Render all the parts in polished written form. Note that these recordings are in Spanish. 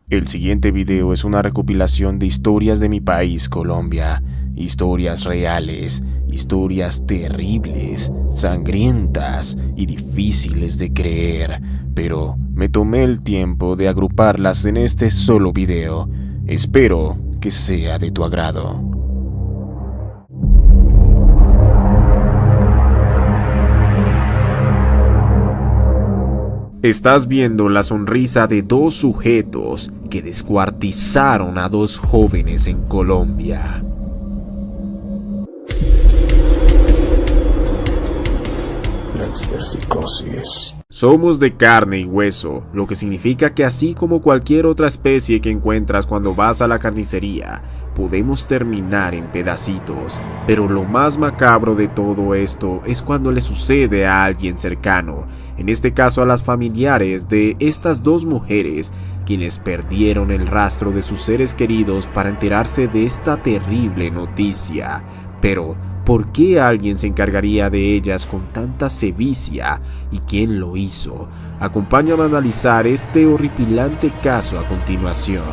El siguiente video es una recopilación de historias de mi país, Colombia. Historias reales, historias terribles, sangrientas y difíciles de creer. Pero me tomé el tiempo de agruparlas en este solo video. Espero que sea de tu agrado. Estás viendo la sonrisa de dos sujetos que descuartizaron a dos jóvenes en Colombia. Blackster Psicosis. Somos de carne y hueso, lo que significa que así como cualquier otra especie que encuentras cuando vas a la carnicería, podemos terminar en pedacitos. Pero lo más macabro de todo esto es cuando le sucede a alguien cercano, en este caso a las familiares de estas dos mujeres, quienes perdieron el rastro de sus seres queridos para enterarse de esta terrible noticia. Pero, ¿por qué alguien se encargaría de ellas con tanta sevicia? ¿Y quién lo hizo? Acompáñame a analizar este horripilante caso a continuación.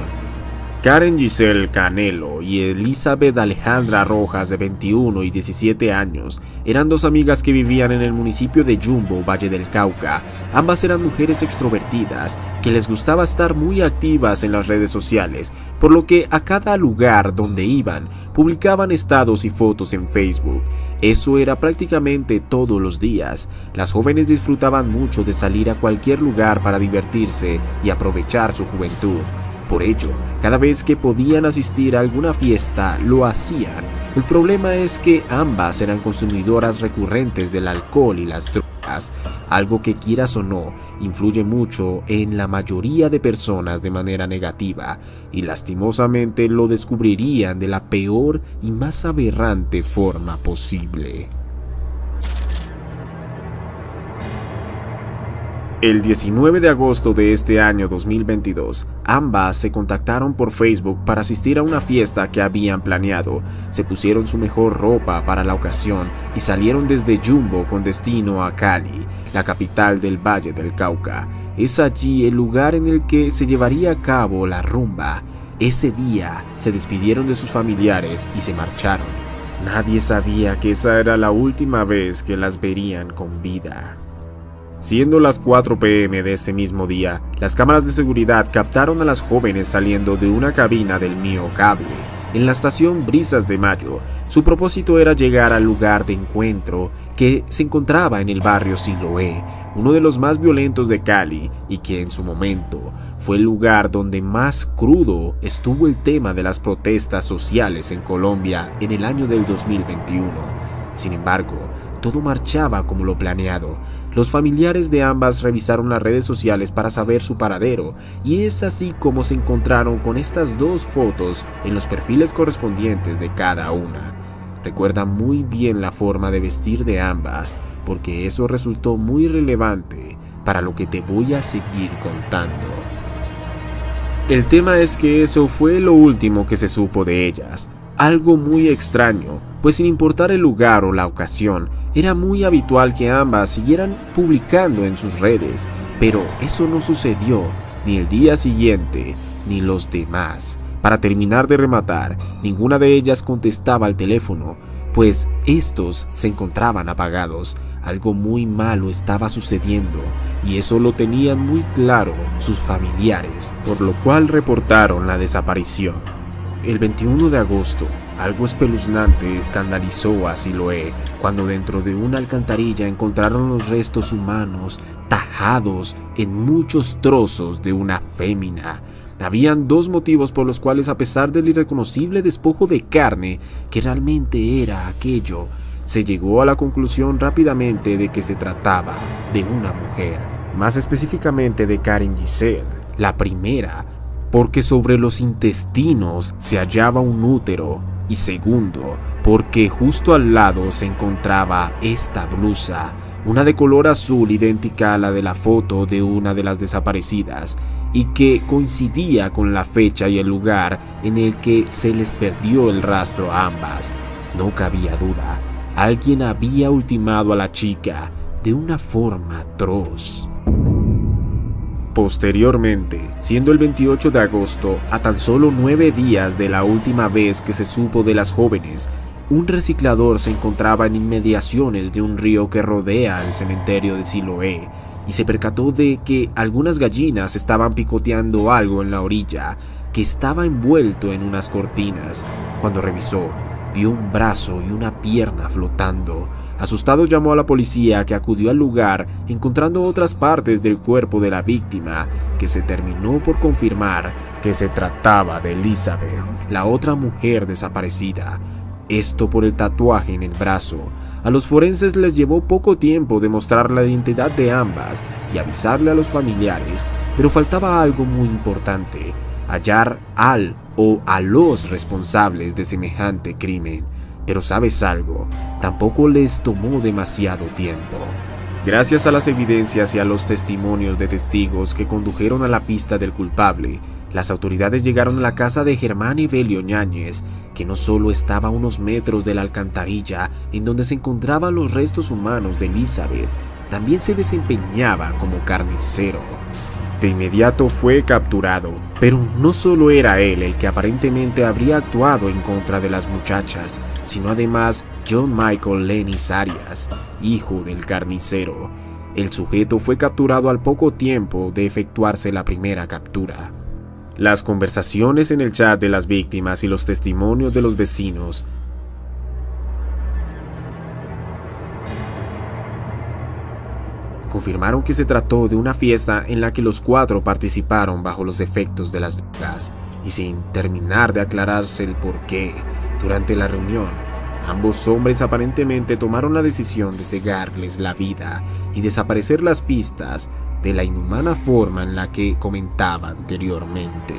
Karen Giselle Canelo y Elizabeth Alejandra Rojas, de 21 y 17 años, eran dos amigas que vivían en el municipio de Yumbo, Valle del Cauca. Ambas eran mujeres extrovertidas que les gustaba estar muy activas en las redes sociales, por lo que a cada lugar donde iban publicaban estados y fotos en Facebook. Eso era prácticamente todos los días. Las jóvenes disfrutaban mucho de salir a cualquier lugar para divertirse y aprovechar su juventud. Por ello, cada vez que podían asistir a alguna fiesta, lo hacían. El problema es que ambas eran consumidoras recurrentes del alcohol y las drogas, algo que, quieras o no, influye mucho en la mayoría de personas de manera negativa, y lastimosamente lo descubrirían de la peor y más aberrante forma posible. El 19 de agosto de este año 2022, ambas se contactaron por Facebook para asistir a una fiesta que habían planeado. Se pusieron su mejor ropa para la ocasión y salieron desde Yumbo con destino a Cali, la capital del Valle del Cauca. Es allí el lugar en el que se llevaría a cabo la rumba. Ese día se despidieron de sus familiares y se marcharon. Nadie sabía que esa era la última vez que las verían con vida. Siendo las 4 p.m. de ese mismo día, las cámaras de seguridad captaron a las jóvenes saliendo de una cabina del Mío Cable, en la estación Brisas de Mayo. Su propósito era llegar al lugar de encuentro que se encontraba en el barrio Siloé, uno de los más violentos de Cali, y que en su momento fue el lugar donde más crudo estuvo el tema de las protestas sociales en Colombia en el año del 2021. Sin embargo, todo marchaba como lo planeado. Los familiares de ambas revisaron las redes sociales para saber su paradero, y es así como se encontraron con estas dos fotos en los perfiles correspondientes de cada una. Recuerda muy bien la forma de vestir de ambas, porque eso resultó muy relevante para lo que te voy a seguir contando. El tema es que eso fue lo último que se supo de ellas. Algo muy extraño, pues sin importar el lugar o la ocasión, era muy habitual que ambas siguieran publicando en sus redes, pero eso no sucedió ni el día siguiente ni los demás. Para terminar de rematar, ninguna de ellas contestaba al teléfono, pues estos se encontraban apagados. Algo muy malo estaba sucediendo, y eso lo tenían muy claro sus familiares, por lo cual reportaron la desaparición. El 21 de agosto, algo espeluznante escandalizó a Siloé cuando dentro de una alcantarilla encontraron los restos humanos tajados en muchos trozos de una fémina. Habían dos motivos por los cuales, a pesar del irreconocible despojo de carne que realmente era aquello, se llegó a la conclusión rápidamente de que se trataba de una mujer, más específicamente de Karen Giselle. La primera, porque sobre los intestinos se hallaba un útero, y segundo, porque justo al lado se encontraba esta blusa, una de color azul idéntica a la de la foto de una de las desaparecidas, y que coincidía con la fecha y el lugar en el que se les perdió el rastro a ambas. No cabía duda, alguien había ultimado a la chica de una forma atroz. Posteriormente, siendo el 28 de agosto, a tan solo 9 días de la última vez que se supo de las jóvenes, un reciclador se encontraba en inmediaciones de un río que rodea el cementerio de Siloé y se percató de que algunas gallinas estaban picoteando algo en la orilla que estaba envuelto en unas cortinas. Cuando revisó, vio un brazo y una pierna flotando. Asustado llamó a la policía, que acudió al lugar encontrando otras partes del cuerpo de la víctima, que se terminó por confirmar que se trataba de Elizabeth, la otra mujer desaparecida. Esto por el tatuaje en el brazo. A los forenses les llevó poco tiempo demostrar la identidad de ambas y avisarle a los familiares, pero faltaba algo muy importante: hallar al o a los responsables de semejante crimen. Pero ¿sabes algo? Tampoco les tomó demasiado tiempo. Gracias a las evidencias y a los testimonios de testigos que condujeron a la pista del culpable, las autoridades llegaron a la casa de Germán Evelio Ñáñez, que no solo estaba a unos metros de la alcantarilla en donde se encontraban los restos humanos de Elizabeth, también se desempeñaba como carnicero. De inmediato fue capturado, pero no solo era él el que aparentemente habría actuado en contra de las muchachas, sino además John Michael Lennis Arias, hijo del carnicero. El sujeto fue capturado al poco tiempo de efectuarse la primera captura. Las conversaciones en el chat de las víctimas y los testimonios de los vecinos confirmaron que se trató de una fiesta en la que los cuatro participaron bajo los efectos de las drogas, y sin terminar de aclararse el porqué, durante la reunión, ambos hombres aparentemente tomaron la decisión de cegarles la vida y desaparecer las pistas de la inhumana forma en la que comentaba anteriormente.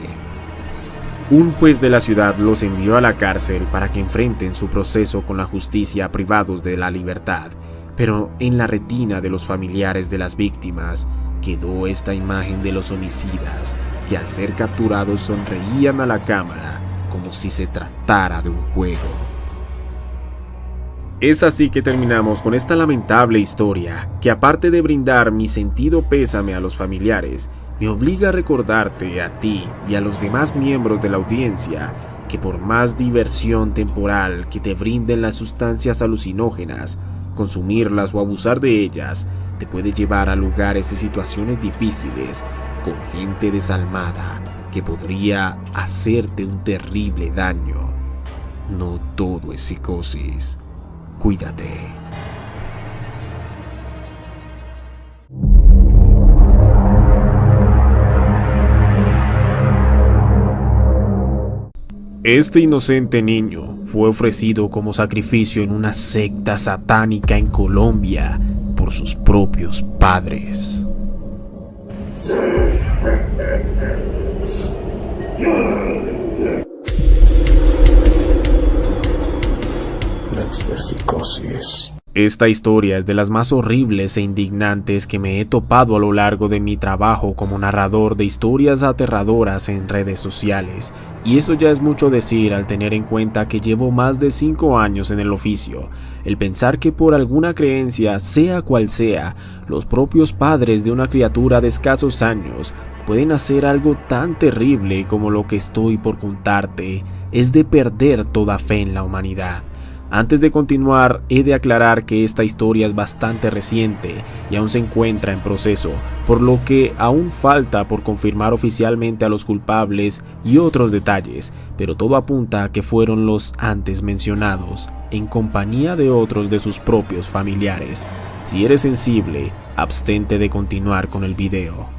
Un juez de la ciudad los envió a la cárcel para que enfrenten su proceso con la justicia privados de la libertad, pero en la retina de los familiares de las víctimas quedó esta imagen de los homicidas, que al ser capturados sonreían a la cámara como si se tratara de un juego. Es así que terminamos con esta lamentable historia, que aparte de brindar mi sentido pésame a los familiares, me obliga a recordarte a ti y a los demás miembros de la audiencia que por más diversión temporal que te brinden las sustancias alucinógenas, consumirlas o abusar de ellas te puede llevar a lugares y situaciones difíciles con gente desalmada que podría hacerte un terrible daño. No todo es psicosis. Cuídate. Este inocente niño fue ofrecido como sacrificio en una secta satánica en Colombia por sus propios padres. Dexter Psicosis. Esta historia es de las más horribles e indignantes que me he topado a lo largo de mi trabajo como narrador de historias aterradoras en redes sociales, y eso ya es mucho decir al tener en cuenta que llevo más de 5 años en el oficio. El pensar que por alguna creencia, sea cual sea, los propios padres de una criatura de escasos años pueden hacer algo tan terrible como lo que estoy por contarte, es de perder toda fe en la humanidad. Antes de continuar, he de aclarar que esta historia es bastante reciente y aún se encuentra en proceso, por lo que aún falta por confirmar oficialmente a los culpables y otros detalles, pero todo apunta a que fueron los antes mencionados, en compañía de otros de sus propios familiares. Si eres sensible, abstente de continuar con el video.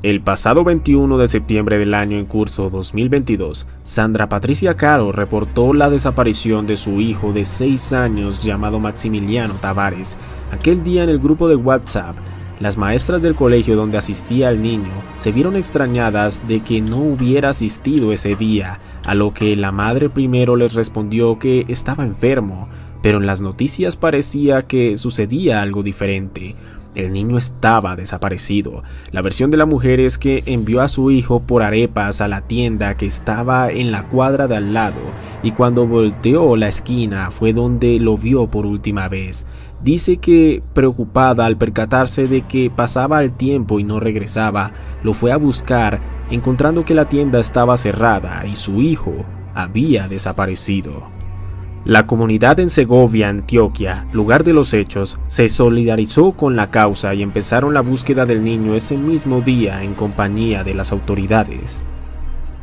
El pasado 21 de septiembre del año en curso 2022, Sandra Patricia Caro reportó la desaparición de su hijo de 6 años llamado Maximiliano Tavares. Aquel día en el grupo de WhatsApp, las maestras del colegio donde asistía el niño se vieron extrañadas de que no hubiera asistido ese día, a lo que la madre primero les respondió que estaba enfermo, pero en las noticias parecía que sucedía algo diferente. El niño estaba desaparecido. La versión de la mujer es que envió a su hijo por arepas a la tienda que estaba en la cuadra de al lado, y cuando volteó la esquina fue donde lo vio por última vez. Dice que, preocupada al percatarse de que pasaba el tiempo y no regresaba, lo fue a buscar, encontrando que la tienda estaba cerrada y su hijo había desaparecido. La comunidad en Segovia, Antioquia, lugar de los hechos, se solidarizó con la causa y empezaron la búsqueda del niño ese mismo día en compañía de las autoridades.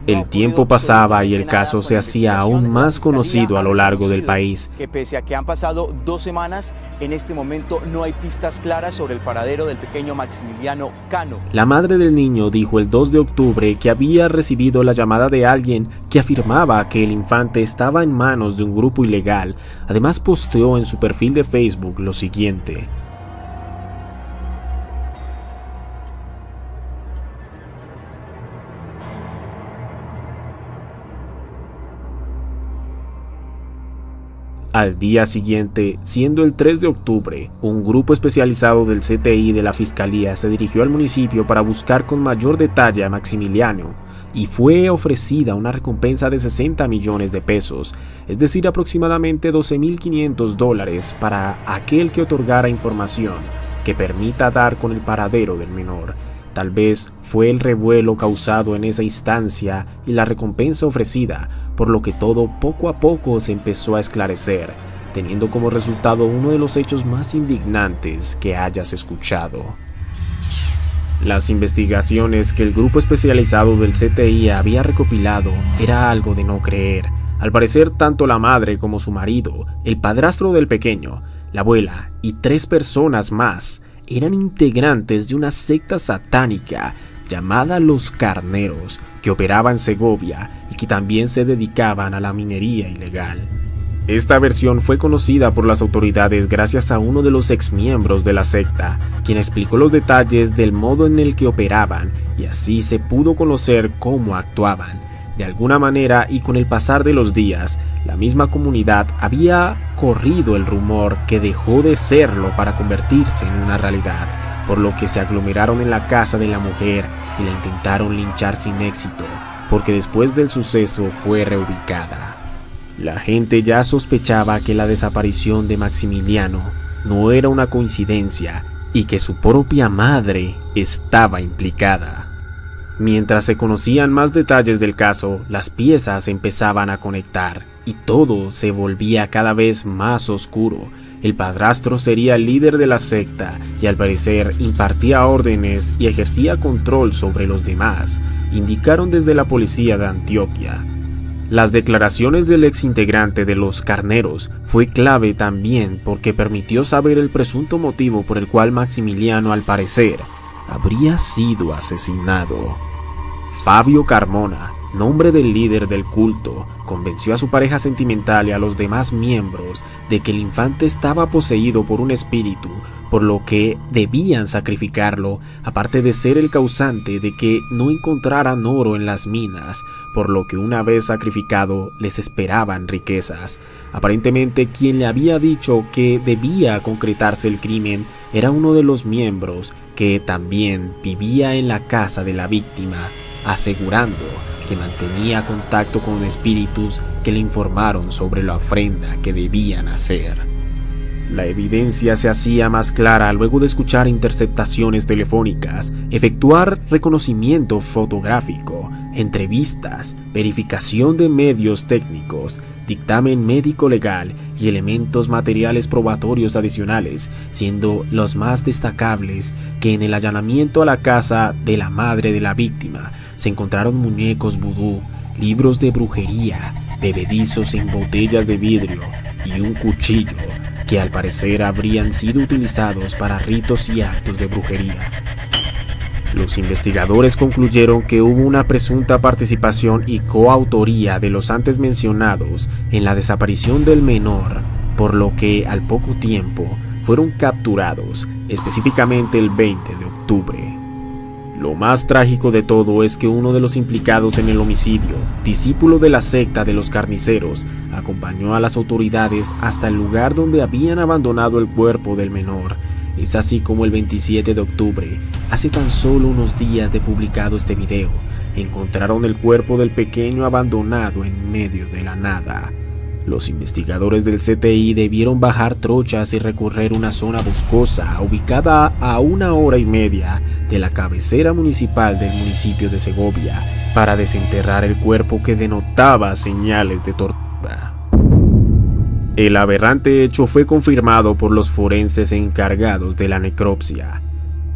El tiempo pasaba y el caso se hacía aún más conocido a lo largo del país. Que pese a que han pasado 2 semanas, en este momento no hay pistas claras sobre el paradero del pequeño Maximiliano Cano. La madre del niño dijo el 2 de octubre que había recibido la llamada de alguien que afirmaba que el infante estaba en manos de un grupo ilegal. Además, posteó en su perfil de Facebook lo siguiente: Al día siguiente, siendo el 3 de octubre, un grupo especializado del CTI de la Fiscalía se dirigió al municipio para buscar con mayor detalle a Maximiliano y fue ofrecida una recompensa de 60 millones de pesos, es decir, aproximadamente $12.500 para aquel que otorgara información que permita dar con el paradero del menor. Tal vez fue el revuelo causado en esa instancia y la recompensa ofrecida, por lo que todo poco a poco se empezó a esclarecer, teniendo como resultado uno de los hechos más indignantes que hayas escuchado. Las investigaciones que el grupo especializado del CTI había recopilado era algo de no creer. Al parecer, tanto la madre como su marido, el padrastro del pequeño, la abuela y 3 personas más eran integrantes de una secta satánica llamada Los Carneros, que operaba en Segovia y que también se dedicaban a la minería ilegal. Esta versión fue conocida por las autoridades gracias a uno de los exmiembros de la secta, quien explicó los detalles del modo en el que operaban, y así se pudo conocer cómo actuaban. De alguna manera, y con el pasar de los días, la misma comunidad había corrido el rumor que dejó de serlo para convertirse en una realidad, por lo que se aglomeraron en la casa de la mujer y la intentaron linchar sin éxito, porque después del suceso fue reubicada. La gente ya sospechaba que la desaparición de Maximiliano no era una coincidencia y que su propia madre estaba implicada. Mientras se conocían más detalles del caso, las piezas empezaban a conectar y todo se volvía cada vez más oscuro. El padrastro sería el líder de la secta y al parecer impartía órdenes y ejercía control sobre los demás, indicaron desde la policía de Antioquia. Las declaraciones del exintegrante de Los Carneros fue clave también porque permitió saber el presunto motivo por el cual Maximiliano, al parecer, habría sido asesinado. Fabio Carmona, nombre del líder del culto, convenció a su pareja sentimental y a los demás miembros de que el infante estaba poseído por un espíritu, por lo que debían sacrificarlo, aparte de ser el causante de que no encontraran oro en las minas, por lo que una vez sacrificado les esperaban riquezas. Aparentemente, quien le había dicho que debía concretarse el crimen era uno de los miembros que también vivía en la casa de la víctima, asegurando que mantenía contacto con espíritus que le informaron sobre la ofrenda que debían hacer. La evidencia se hacía más clara luego de escuchar interceptaciones telefónicas, efectuar reconocimiento fotográfico, entrevistas, verificación de medios técnicos, dictamen médico legal y elementos materiales probatorios adicionales, siendo los más destacables que en el allanamiento a la casa de la madre de la víctima se encontraron muñecos vudú, libros de brujería, bebedizos en botellas de vidrio y un cuchillo que al parecer habrían sido utilizados para ritos y actos de brujería. Los investigadores concluyeron que hubo una presunta participación y coautoría de los antes mencionados en la desaparición del menor, por lo que al poco tiempo fueron capturados, específicamente el 20 de octubre. Lo más trágico de todo es que uno de los implicados en el homicidio, discípulo de la secta de los carniceros, acompañó a las autoridades hasta el lugar donde habían abandonado el cuerpo del menor. Es así como el 27 de octubre, hace tan solo unos días de publicado este video, encontraron el cuerpo del pequeño abandonado en medio de la nada. Los investigadores del CTI debieron bajar trochas y recorrer una zona boscosa ubicada a 1 hora y media de la cabecera municipal del municipio de Segovia para desenterrar el cuerpo que denotaba señales de tortura. El aberrante hecho fue confirmado por los forenses encargados de la necropsia.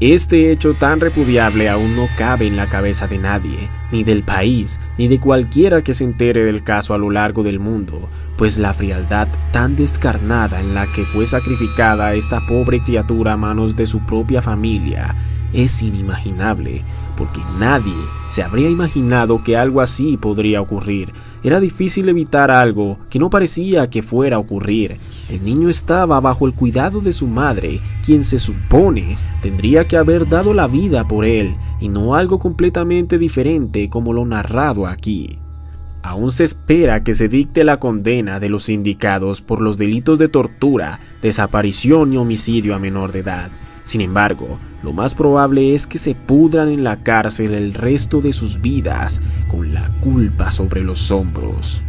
Este hecho tan repudiable aún no cabe en la cabeza de nadie, ni del país, ni de cualquiera que se entere del caso a lo largo del mundo, pues la frialdad tan descarnada en la que fue sacrificada esta pobre criatura a manos de su propia familia es inimaginable, porque nadie se habría imaginado que algo así podría ocurrir. Era difícil evitar algo que no parecía que fuera a ocurrir. El niño estaba bajo el cuidado de su madre, quien se supone tendría que haber dado la vida por él, y no algo completamente diferente como lo narrado aquí. Aún se espera que se dicte la condena de los indicados por los delitos de tortura, desaparición y homicidio a menor de edad. Sin embargo, lo más probable es que se pudran en la cárcel el resto de sus vidas, con la culpa sobre los hombros.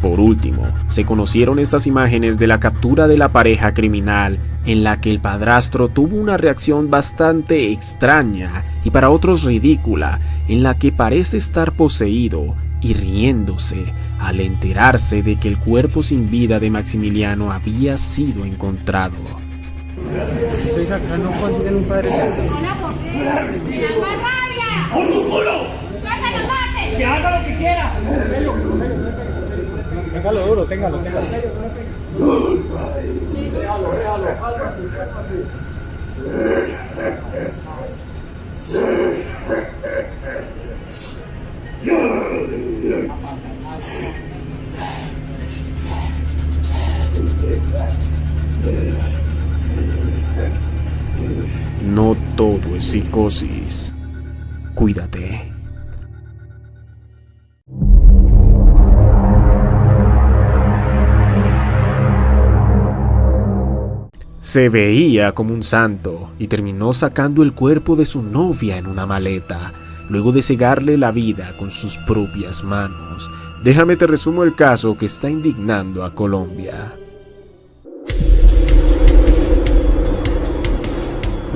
Por último, se conocieron estas imágenes de la captura de la pareja criminal, en la que el padrastro tuvo una reacción bastante extraña y para otros ridícula, en la que parece estar poseído y riéndose al enterarse de que el cuerpo sin vida de Maximiliano había sido encontrado. Estoy sacando consiguen un padre. ¡Que haga lo que quiera! Téngalo duro, téngalo. No todo es psicosis. Cuídate. Se veía como un santo y terminó sacando el cuerpo de su novia en una maleta, luego de cegarle la vida con sus propias manos. Déjame te resumo el caso que está indignando a Colombia.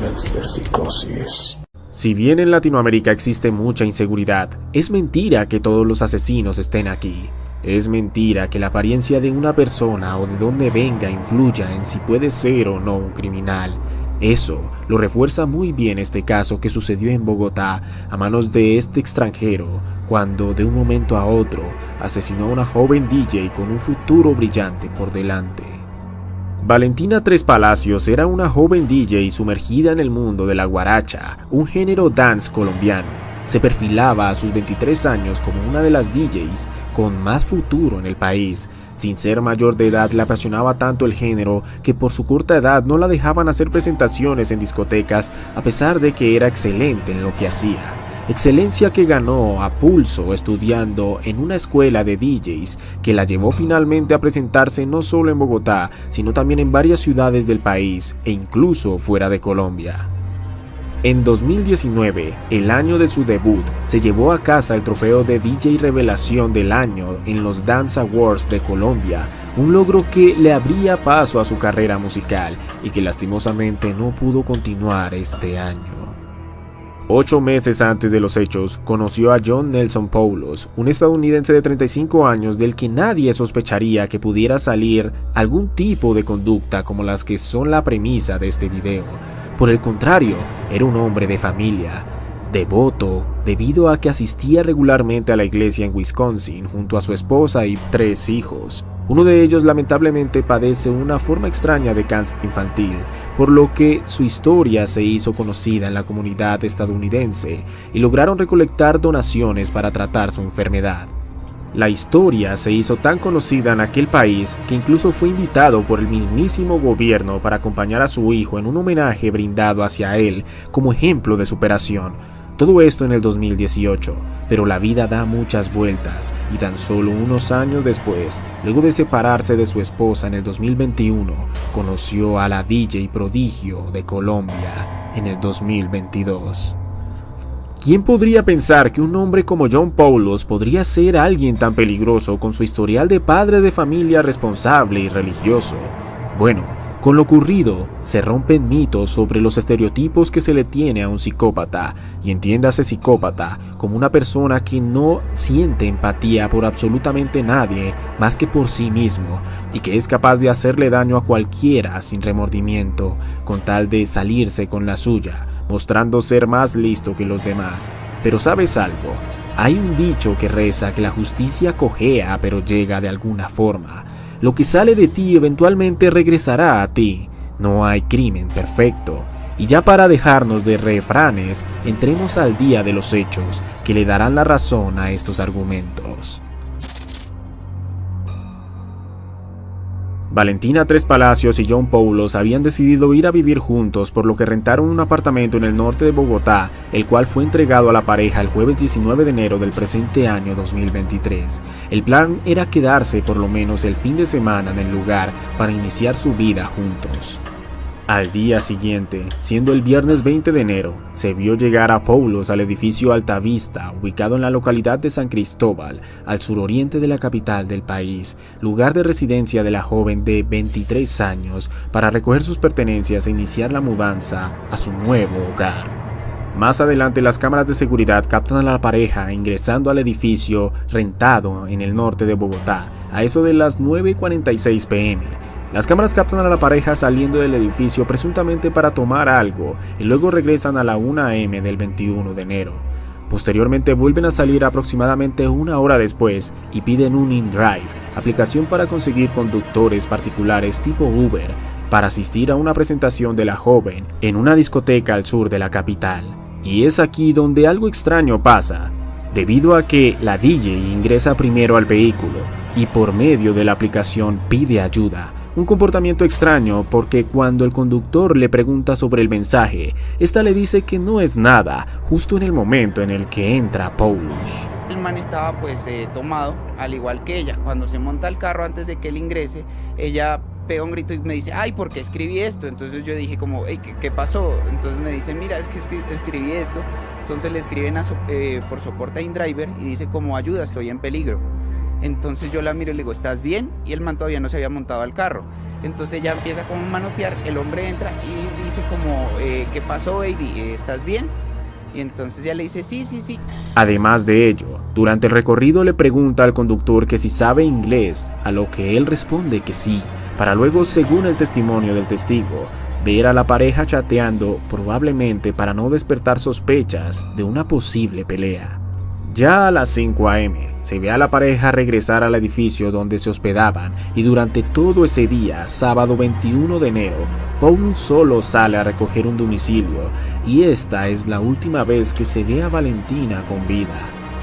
La exterpsicosis. Si bien en Latinoamérica existe mucha inseguridad, es mentira que todos los asesinos estén aquí. Es mentira que la apariencia de una persona o de dónde venga influya en si puede ser o no un criminal. Eso lo refuerza muy bien este caso que sucedió en Bogotá a manos de este extranjero, cuando de un momento a otro asesinó a una joven DJ con un futuro brillante por delante. Valentina Tres Palacios era una joven DJ sumergida en el mundo de la guaracha, un género dance colombiano. Se perfilaba a sus 23 años como una de las DJs con más futuro en el país. Sin ser mayor de edad, le apasionaba tanto el género que por su corta edad no la dejaban hacer presentaciones en discotecas, a pesar de que era excelente en lo que hacía. Excelencia que ganó a pulso estudiando en una escuela de DJs que la llevó finalmente a presentarse no solo en Bogotá, sino también en varias ciudades del país e incluso fuera de Colombia. En 2019, el año de su debut, se llevó a casa el trofeo de DJ Revelación del Año en los Dance Awards de Colombia, un logro que le abría paso a su carrera musical y que lastimosamente no pudo continuar este año. 8 meses antes de los hechos, conoció a John Nelson Poulos, un estadounidense de 35 años del que nadie sospecharía que pudiera salir algún tipo de conducta como las que son la premisa de este video. Por el contrario, era un hombre de familia, devoto, debido a que asistía regularmente a la iglesia en Wisconsin junto a su esposa y 3 hijos. Uno de ellos lamentablemente padece una forma extraña de cáncer infantil, por lo que su historia se hizo conocida en la comunidad estadounidense y lograron recolectar donaciones para tratar su enfermedad. La historia se hizo tan conocida en aquel país que incluso fue invitado por el mismísimo gobierno para acompañar a su hijo en un homenaje brindado hacia él como ejemplo de superación. Todo esto en el 2018, pero la vida da muchas vueltas y tan solo unos años después, luego de separarse de su esposa en el 2021, conoció a la DJ prodigio de Colombia en el 2022. ¿Quién podría pensar que un hombre como John Poulos podría ser alguien tan peligroso con su historial de padre de familia responsable y religioso? Bueno, con lo ocurrido, se rompen mitos sobre los estereotipos que se le tiene a un psicópata, y entiéndase psicópata como una persona que no siente empatía por absolutamente nadie más que por sí mismo, y que es capaz de hacerle daño a cualquiera sin remordimiento, con tal de salirse con la suya, mostrando ser más listo que los demás. Pero ¿sabes algo? Hay un dicho que reza que la justicia cojea pero llega de alguna forma. Lo que sale de ti eventualmente regresará a ti. No hay crimen perfecto. Y ya para dejarnos de refranes, entremos al día de los hechos que le darán la razón a estos argumentos. Valentina Tres Palacios y John Poulos habían decidido ir a vivir juntos, por lo que rentaron un apartamento en el norte de Bogotá, el cual fue entregado a la pareja el jueves 19 de enero del presente año 2023. El plan era quedarse por lo menos el fin de semana en el lugar para iniciar su vida juntos. Al día siguiente, siendo el viernes 20 de enero, se vio llegar a Poulos al edificio Altavista, ubicado en la localidad de San Cristóbal, al suroriente de la capital del país, lugar de residencia de la joven de 23 años, para recoger sus pertenencias e iniciar la mudanza a su nuevo hogar. Más adelante, las cámaras de seguridad captan a la pareja ingresando al edificio rentado en el norte de Bogotá, a eso de las 9:46 p.m. Las cámaras captan a la pareja saliendo del edificio presuntamente para tomar algo y luego regresan a la 1 a.m. del 21 de enero. Posteriormente vuelven a salir aproximadamente una hora después y piden un InDrive, aplicación para conseguir conductores particulares tipo Uber, para asistir a una presentación de la joven en una discoteca al sur de la capital. Y es aquí donde algo extraño pasa, debido a que la DJ ingresa primero al vehículo y por medio de la aplicación pide ayuda. Un comportamiento extraño porque cuando el conductor le pregunta sobre el mensaje, esta le dice que no es nada, justo en el momento en el que entra Poulos. El man estaba tomado, al igual que ella. Cuando se monta al carro antes de que él ingrese, ella pega un grito y me dice, ay, ¿por qué escribí esto? Entonces yo dije como, hey, ¿qué pasó? Entonces me dice, mira, es que escribí esto. Entonces le escriben por soporte a InDriver y dice como, ayuda, estoy en peligro. Entonces yo la miro y le digo, ¿estás bien? Y el man todavía no se había montado al carro. Entonces ella empieza como a manotear, el hombre entra y dice como, ¿qué pasó, baby? ¿Estás bien? Y entonces ella le dice, sí. Además de ello, durante el recorrido le pregunta al conductor que si sabe inglés, a lo que él responde que sí, para luego, según el testimonio del testigo, ver a la pareja chateando, probablemente para no despertar sospechas de una posible pelea. Ya a las 5 a.m. se ve a la pareja regresar al edificio donde se hospedaban y durante todo ese día, sábado 21 de enero, Poulos solo sale a recoger un domicilio y esta es la última vez que se ve a Valentina con vida.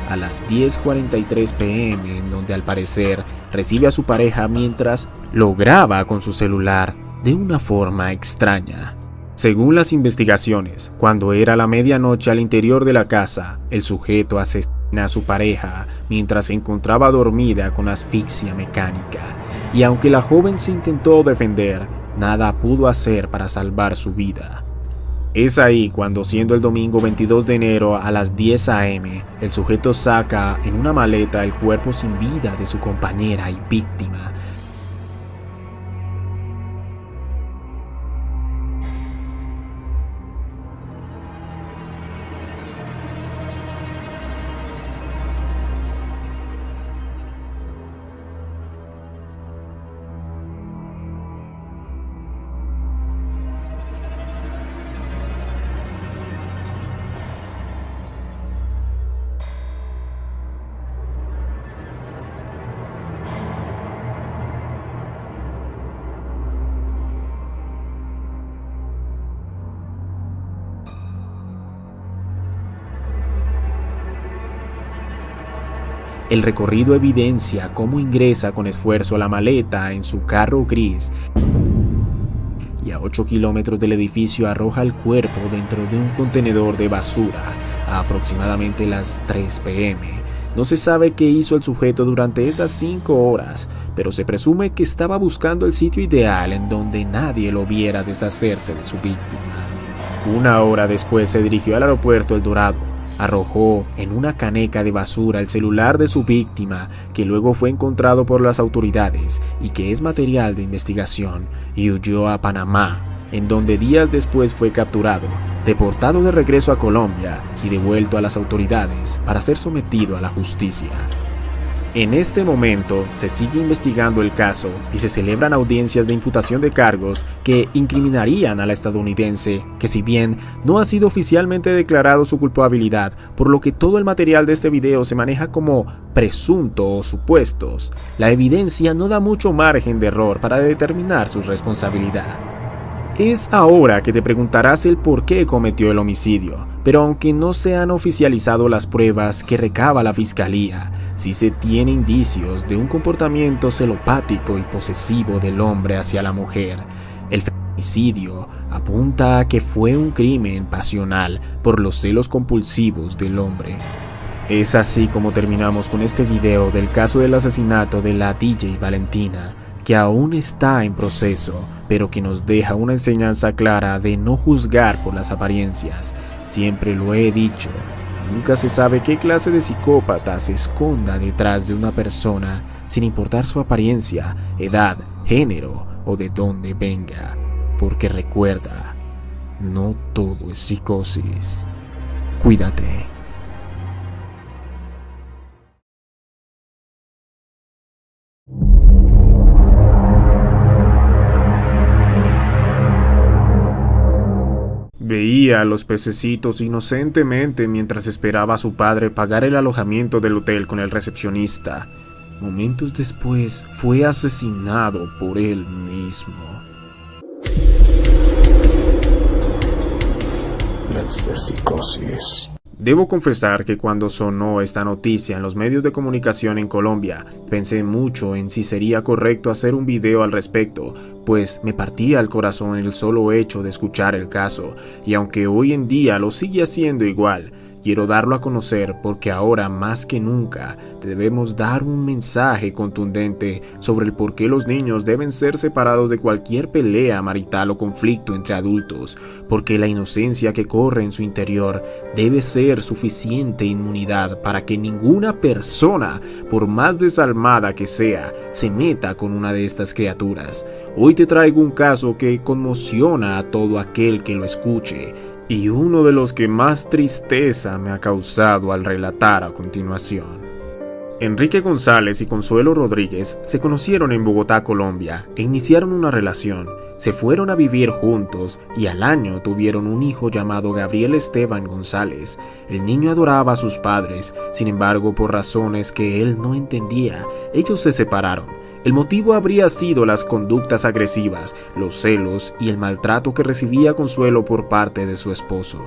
A las 10:43 p.m. en donde al parecer recibe a su pareja mientras lo graba con su celular de una forma extraña. Según las investigaciones, cuando era la medianoche al interior de la casa, el sujeto asesina a su pareja mientras se encontraba dormida con asfixia mecánica, y aunque la joven se intentó defender, nada pudo hacer para salvar su vida. Es ahí cuando, siendo el domingo 22 de enero a las 10 a.m., el sujeto saca en una maleta el cuerpo sin vida de su compañera y víctima. El recorrido evidencia cómo ingresa con esfuerzo la maleta en su carro gris y a 8 kilómetros del edificio arroja el cuerpo dentro de un contenedor de basura a aproximadamente las 3 p.m. No se sabe qué hizo el sujeto durante esas 5 horas, pero se presume que estaba buscando el sitio ideal en donde nadie lo viera deshacerse de su víctima. 1 hora después se dirigió al aeropuerto El Dorado, arrojó en una caneca de basura el celular de su víctima, que luego fue encontrado por las autoridades y que es material de investigación, y huyó a Panamá, en donde días después fue capturado, deportado de regreso a Colombia y devuelto a las autoridades para ser sometido a la justicia. En este momento se sigue investigando el caso y se celebran audiencias de imputación de cargos que incriminarían a la estadounidense, que si bien no ha sido oficialmente declarado su culpabilidad, por lo que todo el material de este video se maneja como presunto o supuestos, la evidencia no da mucho margen de error para determinar su responsabilidad. Es ahora que te preguntarás el por qué cometió el homicidio, pero aunque no se han oficializado las pruebas que recaba la fiscalía, sí se tiene indicios de un comportamiento celopático y posesivo del hombre hacia la mujer. El feminicidio apunta a que fue un crimen pasional por los celos compulsivos del hombre. Es así como terminamos con este video del caso del asesinato de la DJ Valentina, que aún está en proceso, pero que nos deja una enseñanza clara de no juzgar por las apariencias. Siempre lo he dicho, nunca se sabe qué clase de psicópata se esconda detrás de una persona, sin importar su apariencia, edad, género o de dónde venga. Porque recuerda, no todo es psicosis. Cuídate. Veía a los pececitos inocentemente mientras esperaba a su padre pagar el alojamiento del hotel con el recepcionista. Momentos después fue asesinado por él mismo. Dexter Psicosis. Debo confesar que cuando sonó esta noticia en los medios de comunicación en Colombia, pensé mucho en si sería correcto hacer un video al respecto, pues me partía el corazón el solo hecho de escuchar el caso, y aunque hoy en día lo sigue haciendo igual, quiero darlo a conocer porque ahora más que nunca debemos dar un mensaje contundente sobre el por qué los niños deben ser separados de cualquier pelea marital o conflicto entre adultos, porque la inocencia que corre en su interior debe ser suficiente inmunidad para que ninguna persona, por más desalmada que sea, se meta con una de estas criaturas. Hoy te traigo un caso que conmociona a todo aquel que lo escuche, y uno de los que más tristeza me ha causado al relatar a continuación. Enrique González y Consuelo Rodríguez se conocieron en Bogotá, Colombia, e iniciaron una relación. Se fueron a vivir juntos y al año tuvieron un hijo llamado Gabriel Esteban González. El niño adoraba a sus padres, sin embargo, por razones que él no entendía, ellos se separaron. El motivo habría sido las conductas agresivas, los celos y el maltrato que recibía Consuelo por parte de su esposo.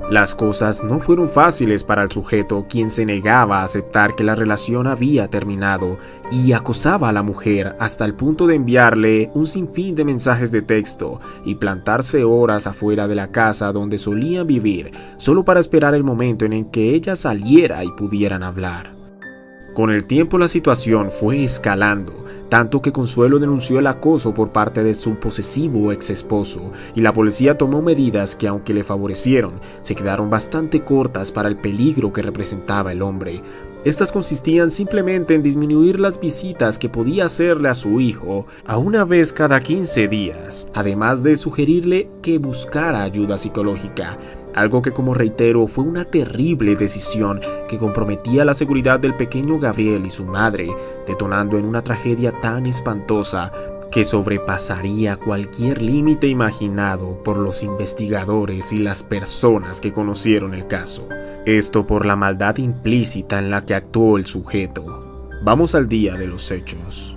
Las cosas no fueron fáciles para el sujeto, quien se negaba a aceptar que la relación había terminado y acosaba a la mujer hasta el punto de enviarle un sinfín de mensajes de texto y plantarse horas afuera de la casa donde solían vivir, solo para esperar el momento en el que ella saliera y pudieran hablar. Con el tiempo la situación fue escalando, tanto que Consuelo denunció el acoso por parte de su posesivo ex esposo, y la policía tomó medidas que, aunque le favorecieron, se quedaron bastante cortas para el peligro que representaba el hombre. Estas consistían simplemente en disminuir las visitas que podía hacerle a su hijo a una vez cada 15 días, además de sugerirle que buscara ayuda psicológica. Algo que, como reitero, fue una terrible decisión que comprometía la seguridad del pequeño Gabriel y su madre, detonando en una tragedia tan espantosa que sobrepasaría cualquier límite imaginado por los investigadores y las personas que conocieron el caso. Esto por la maldad implícita en la que actuó el sujeto. Vamos al día de los hechos.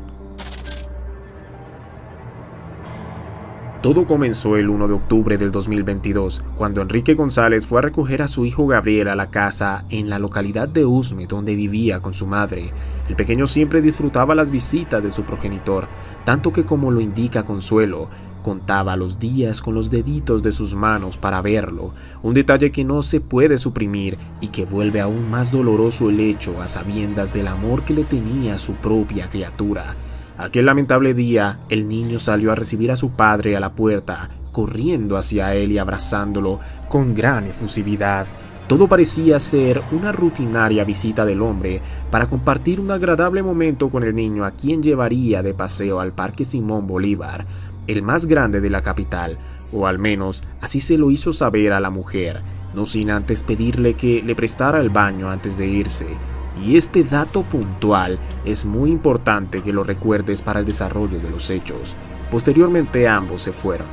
Todo comenzó el 1 de octubre del 2022, cuando Enrique González fue a recoger a su hijo Gabriel a la casa en la localidad de Usme, donde vivía con su madre. El pequeño siempre disfrutaba las visitas de su progenitor, tanto que, como lo indica Consuelo, contaba los días con los deditos de sus manos para verlo, un detalle que no se puede suprimir y que vuelve aún más doloroso el hecho a sabiendas del amor que le tenía a su propia criatura. Aquel lamentable día, el niño salió a recibir a su padre a la puerta, corriendo hacia él y abrazándolo con gran efusividad. Todo parecía ser una rutinaria visita del hombre para compartir un agradable momento con el niño, a quien llevaría de paseo al Parque Simón Bolívar, el más grande de la capital, o al menos así se lo hizo saber a la mujer, no sin antes pedirle que le prestara el baño antes de irse. Y este dato puntual es muy importante que lo recuerdes para el desarrollo de los hechos. Posteriormente ambos se fueron.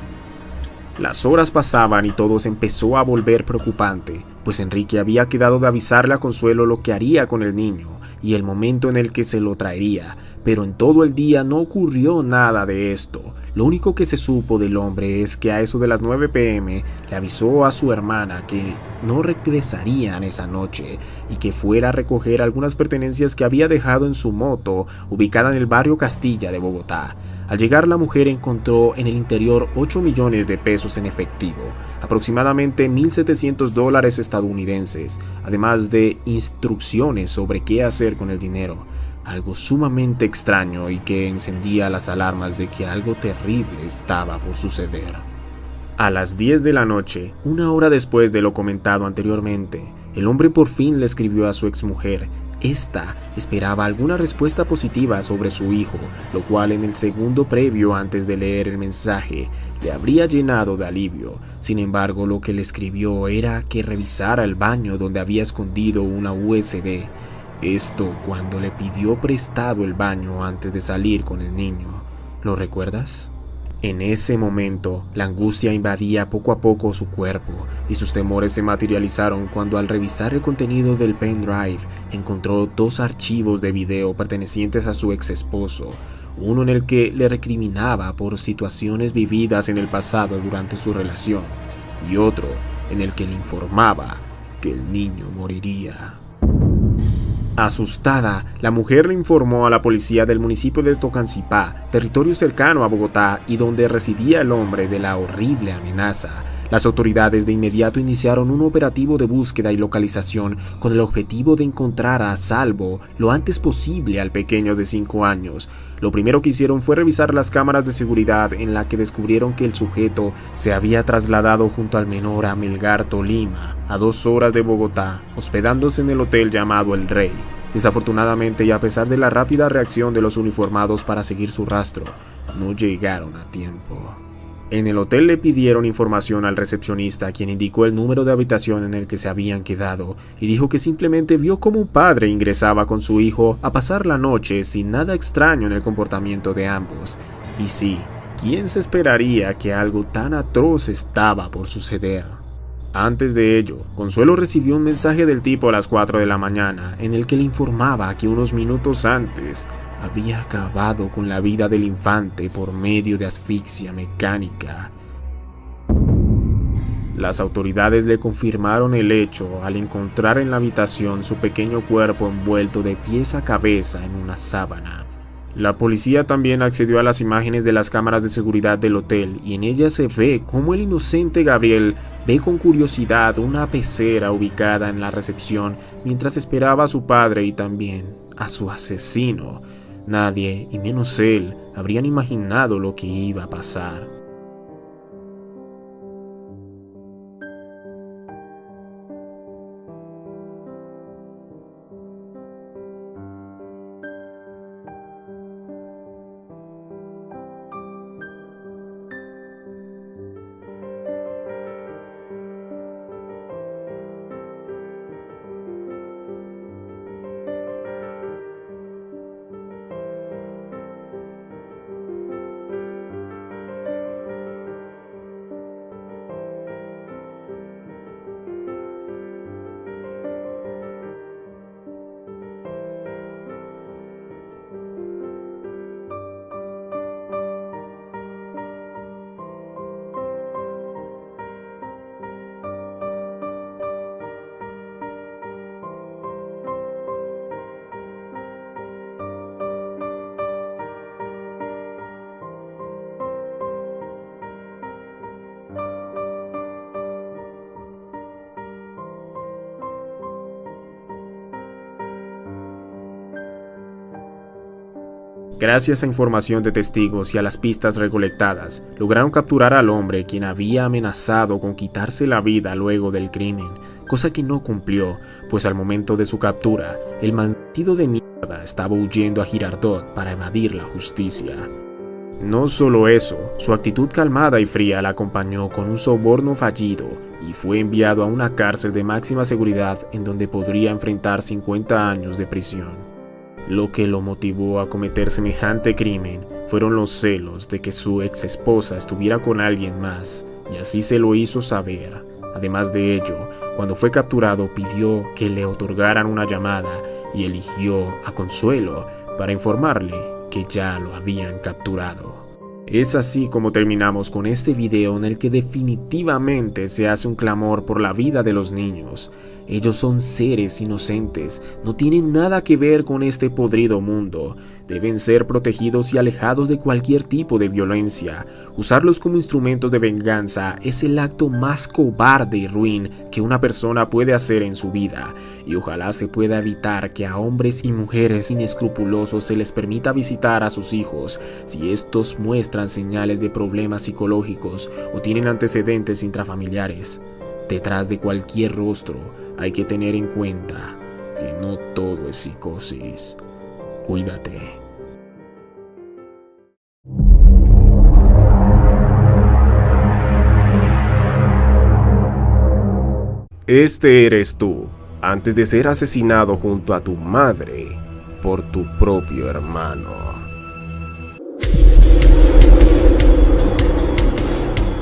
Las horas pasaban y todo se empezó a volver preocupante, pues Enrique había quedado de avisarle a Consuelo lo que haría con el niño y el momento en el que se lo traería, pero en todo el día no ocurrió nada de esto. Lo único que se supo del hombre es que a eso de las 9 p.m. le avisó a su hermana que no regresarían esa noche y que fuera a recoger algunas pertenencias que había dejado en su moto ubicada en el barrio Castilla de Bogotá. Al llegar, la mujer encontró en el interior 8 millones de pesos en efectivo, aproximadamente $1,700 estadounidenses, además de instrucciones sobre qué hacer con el dinero. Algo sumamente extraño y que encendía las alarmas de que algo terrible estaba por suceder. A las 10 de la noche, una hora después de lo comentado anteriormente, el hombre por fin le escribió a su exmujer. Esta esperaba alguna respuesta positiva sobre su hijo, lo cual en el segundo previo antes de leer el mensaje le habría llenado de alivio. Sin embargo, lo que le escribió era que revisara el baño donde había escondido una USB. Esto cuando le pidió prestado el baño antes de salir con el niño. ¿Lo recuerdas? En ese momento, la angustia invadía poco a poco su cuerpo y sus temores se materializaron cuando, al revisar el contenido del pendrive, encontró 2 archivos de video pertenecientes a su ex esposo, uno en el que le recriminaba por situaciones vividas en el pasado durante su relación y otro en el que le informaba que el niño moriría. Asustada, la mujer le informó a la policía del municipio de Tocancipá, territorio cercano a Bogotá y donde residía el hombre, de la horrible amenaza. Las autoridades de inmediato iniciaron un operativo de búsqueda y localización con el objetivo de encontrar a salvo lo antes posible al pequeño de 5 años. Lo primero que hicieron fue revisar las cámaras de seguridad, en la que descubrieron que el sujeto se había trasladado junto al menor a Melgar, Tolima, a 2 horas de Bogotá, hospedándose en el hotel llamado El Rey. Desafortunadamente, y a pesar de la rápida reacción de los uniformados para seguir su rastro, no llegaron a tiempo. En el hotel le pidieron información al recepcionista, quien indicó el número de habitación en el que se habían quedado y dijo que simplemente vio cómo un padre ingresaba con su hijo a pasar la noche sin nada extraño en el comportamiento de ambos. Y sí, ¿quién se esperaría que algo tan atroz estaba por suceder? Antes de ello, Consuelo recibió un mensaje del tipo a las 4 de la mañana en el que le informaba que unos minutos antes había acabado con la vida del infante por medio de asfixia mecánica. Las autoridades le confirmaron el hecho al encontrar en la habitación su pequeño cuerpo envuelto de pies a cabeza en una sábana. La policía también accedió a las imágenes de las cámaras de seguridad del hotel y en ellas se ve cómo el inocente Gabriel ve con curiosidad una pecera ubicada en la recepción mientras esperaba a su padre y también a su asesino. Nadie, y menos él, habrían imaginado lo que iba a pasar. Gracias a información de testigos y a las pistas recolectadas, lograron capturar al hombre, quien había amenazado con quitarse la vida luego del crimen. cosa que no cumplió, pues al momento de su captura, el maldito de mierda estaba huyendo a Girardot para evadir la justicia. No solo eso, su actitud calmada y fría la acompañó con un soborno fallido y fue enviado a una cárcel de máxima seguridad en donde podría enfrentar 50 años de prisión. Lo que lo motivó a cometer semejante crimen fueron los celos de que su ex esposa estuviera con alguien más, y así se lo hizo saber. Además de ello, cuando fue capturado pidió que le otorgaran una llamada y eligió a Consuelo para informarle que ya lo habían capturado. Es así como terminamos con este video en el que definitivamente se hace un clamor por la vida de los niños. Ellos son seres inocentes, no tienen nada que ver con este podrido mundo. Deben ser protegidos y alejados de cualquier tipo de violencia. Usarlos como instrumentos de venganza es el acto más cobarde y ruin que una persona puede hacer en su vida. Y ojalá se pueda evitar que a hombres y mujeres inescrupulosos se les permita visitar a sus hijos si estos muestran señales de problemas psicológicos o tienen antecedentes intrafamiliares. Detrás de cualquier rostro hay que tener en cuenta que no todo es psicosis. Cuídate. Este eres tú, antes de ser asesinado junto a tu madre por tu propio hermano.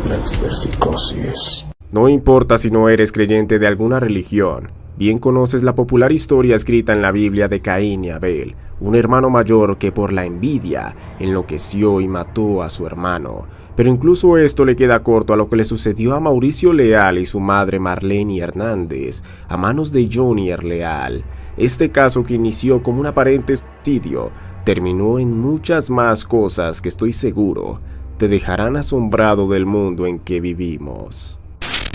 Blackster Psicosis. No importa si no eres creyente de alguna religión, bien conoces la popular historia escrita en la Biblia de Caín y Abel, un hermano mayor que por la envidia enloqueció y mató a su hermano. Pero incluso esto le queda corto a lo que le sucedió a Mauricio Leal y su madre Marlene Hernández a manos de Jonier Leal. Este caso, que inició como un aparente suicidio, terminó en muchas más cosas que estoy seguro te dejarán asombrado del mundo en que vivimos.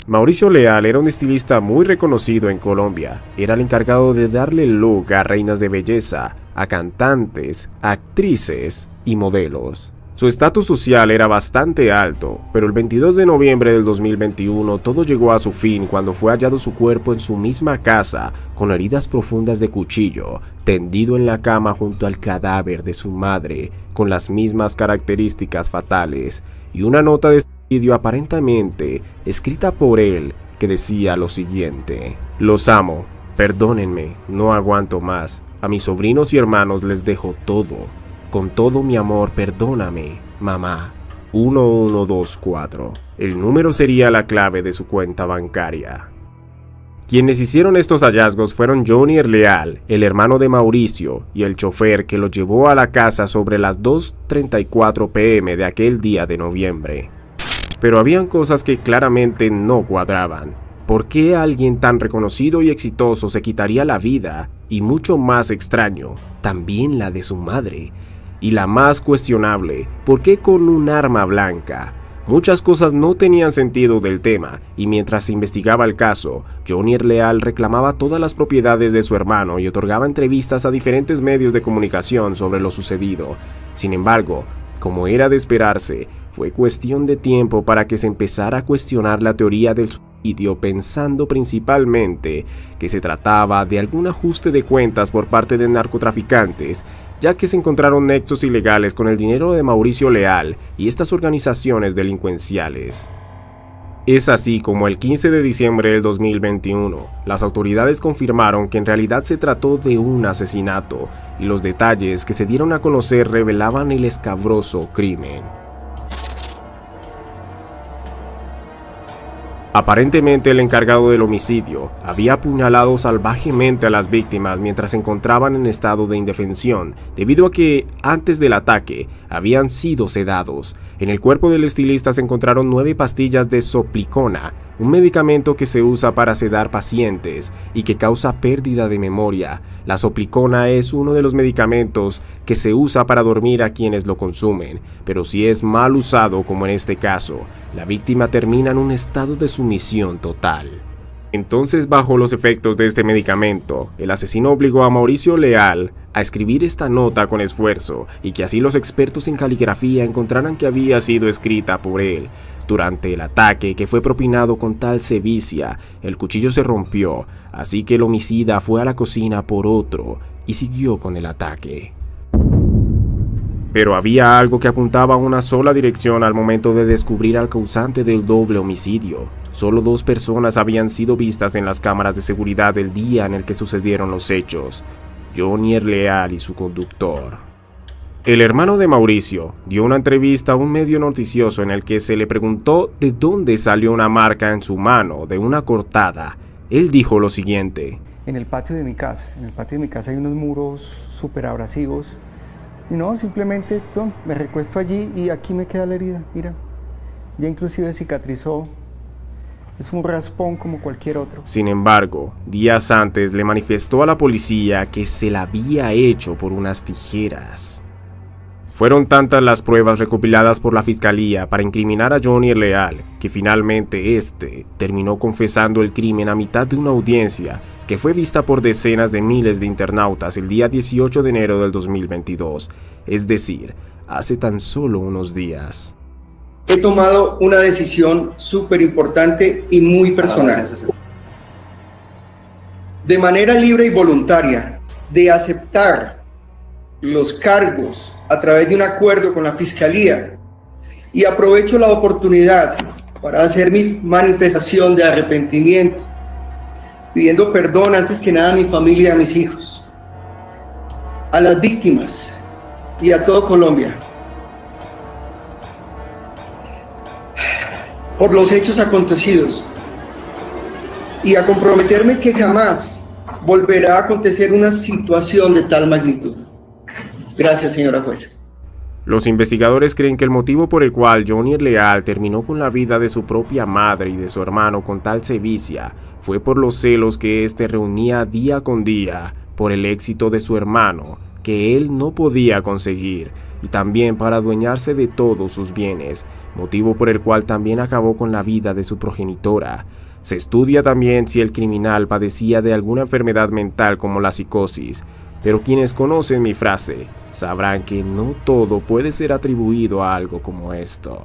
Mauricio Leal era un estilista muy reconocido en Colombia. Era el encargado de darle look a reinas de belleza, a cantantes, actrices y modelos. Su estatus social era bastante alto, pero el 22 de noviembre del 2021 todo llegó a su fin cuando fue hallado su cuerpo en su misma casa, con heridas profundas de cuchillo, tendido en la cama junto al cadáver de su madre, con las mismas características fatales, y una nota de suicidio aparentemente escrita por él que decía lo siguiente: los amo, perdónenme, no aguanto más, a mis sobrinos y hermanos les dejo todo. Con todo mi amor, perdóname, mamá. 1124. El número sería la clave de su cuenta bancaria. Quienes hicieron estos hallazgos fueron Jonier Leal, el hermano de Mauricio, y el chofer que lo llevó a la casa sobre las 2:34 p.m. de aquel día de noviembre. Pero habían cosas que claramente no cuadraban. ¿Por qué alguien tan reconocido y exitoso se quitaría la vida? Y mucho más extraño, también la de su madre. Y la más cuestionable, ¿por qué con un arma blanca? Muchas cosas no tenían sentido del tema, y mientras se investigaba el caso, Jonier Leal reclamaba todas las propiedades de su hermano y otorgaba entrevistas a diferentes medios de comunicación sobre lo sucedido. Sin embargo, como era de esperarse, fue cuestión de tiempo para que se empezara a cuestionar la teoría del suicidio, pensando principalmente que se trataba de algún ajuste de cuentas por parte de narcotraficantes, ya que se encontraron nexos ilegales con el dinero de Mauricio Leal y estas organizaciones delincuenciales. Es así como el 15 de diciembre del 2021, las autoridades confirmaron que en realidad se trató de un asesinato, y los detalles que se dieron a conocer revelaban el escabroso crimen. Aparentemente el encargado del homicidio había apuñalado salvajemente a las víctimas mientras se encontraban en estado de indefensión, debido a que antes del ataque habían sido sedados. En el cuerpo del estilista se encontraron 9 pastillas de Soplicona, un medicamento que se usa para sedar pacientes y que causa pérdida de memoria. La Soplicona es uno de los medicamentos que se usa para dormir a quienes lo consumen, pero si es mal usado, como en este caso, la víctima termina en un estado de sumisión total. Entonces, bajo los efectos de este medicamento, el asesino obligó a Mauricio Leal a escribir esta nota con esfuerzo y que así los expertos en caligrafía encontraran que había sido escrita por él. Durante el ataque que fue propinado con tal sevicia, el cuchillo se rompió, así que el homicida fue a la cocina por otro y siguió con el ataque. Pero había algo que apuntaba a una sola dirección al momento de descubrir al causante del doble homicidio. Solo 2 personas habían sido vistas en las cámaras de seguridad el día en el que sucedieron los hechos: Jonier Leal y su conductor. El hermano de Mauricio dio una entrevista a un medio noticioso en el que se le preguntó de dónde salió una marca en su mano de una cortada. Él dijo lo siguiente: En el patio de mi casa. En el patio de mi casa hay unos muros súper abrasivos. Y no, simplemente yo me recuesto allí y aquí me queda la herida, mira. Ya inclusive cicatrizó. Es un raspón como cualquier otro. Sin embargo, días antes le manifestó a la policía que se la había hecho por unas tijeras. Fueron tantas las pruebas recopiladas por la fiscalía para incriminar a Jonier Leal que finalmente este terminó confesando el crimen a mitad de una audiencia que fue vista por decenas de miles de internautas el día 18 de enero del 2022, es decir, hace tan solo unos días. He tomado una decisión súper importante y muy personal. De manera libre y voluntaria, de aceptar los cargos a través de un acuerdo con la Fiscalía, y aprovecho la oportunidad para hacer mi manifestación de arrepentimiento, pidiendo perdón antes que nada a mi familia y a mis hijos, a las víctimas y a todo Colombia por los hechos acontecidos, y a comprometerme que jamás volverá a acontecer una situación de tal magnitud. Gracias, señora jueza. Los investigadores creen que el motivo por el cual Jonier Leal terminó con la vida de su propia madre y de su hermano con tal sevicia fue por los celos que éste reunía día con día por el éxito de su hermano, que él no podía conseguir, y también para adueñarse de todos sus bienes, motivo por el cual también acabó con la vida de su progenitora. Se estudia también si el criminal padecía de alguna enfermedad mental como la psicosis, pero quienes conocen mi frase sabrán que no todo puede ser atribuido a algo como esto.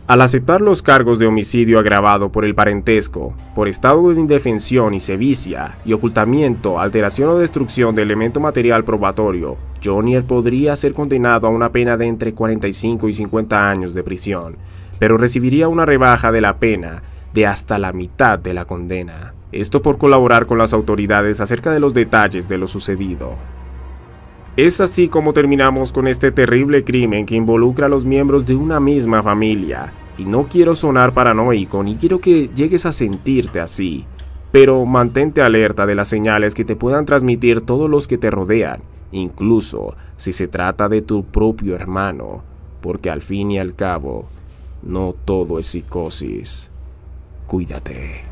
Al aceptar los cargos de homicidio agravado por el parentesco, por estado de indefensión y sevicia, y ocultamiento, alteración o destrucción de elemento material probatorio, Jonier podría ser condenado a una pena de entre 45 y 50 años de prisión, pero recibiría una rebaja de la pena de hasta la mitad de la condena. Esto por colaborar con las autoridades acerca de los detalles de lo sucedido. Es así como terminamos con este terrible crimen que involucra a los miembros de una misma familia. Y no quiero sonar paranoico ni quiero que llegues a sentirte así, pero mantente alerta de las señales que te puedan transmitir todos los que te rodean, incluso si se trata de tu propio hermano, porque al fin y al cabo, no todo es psicosis. Cuídate.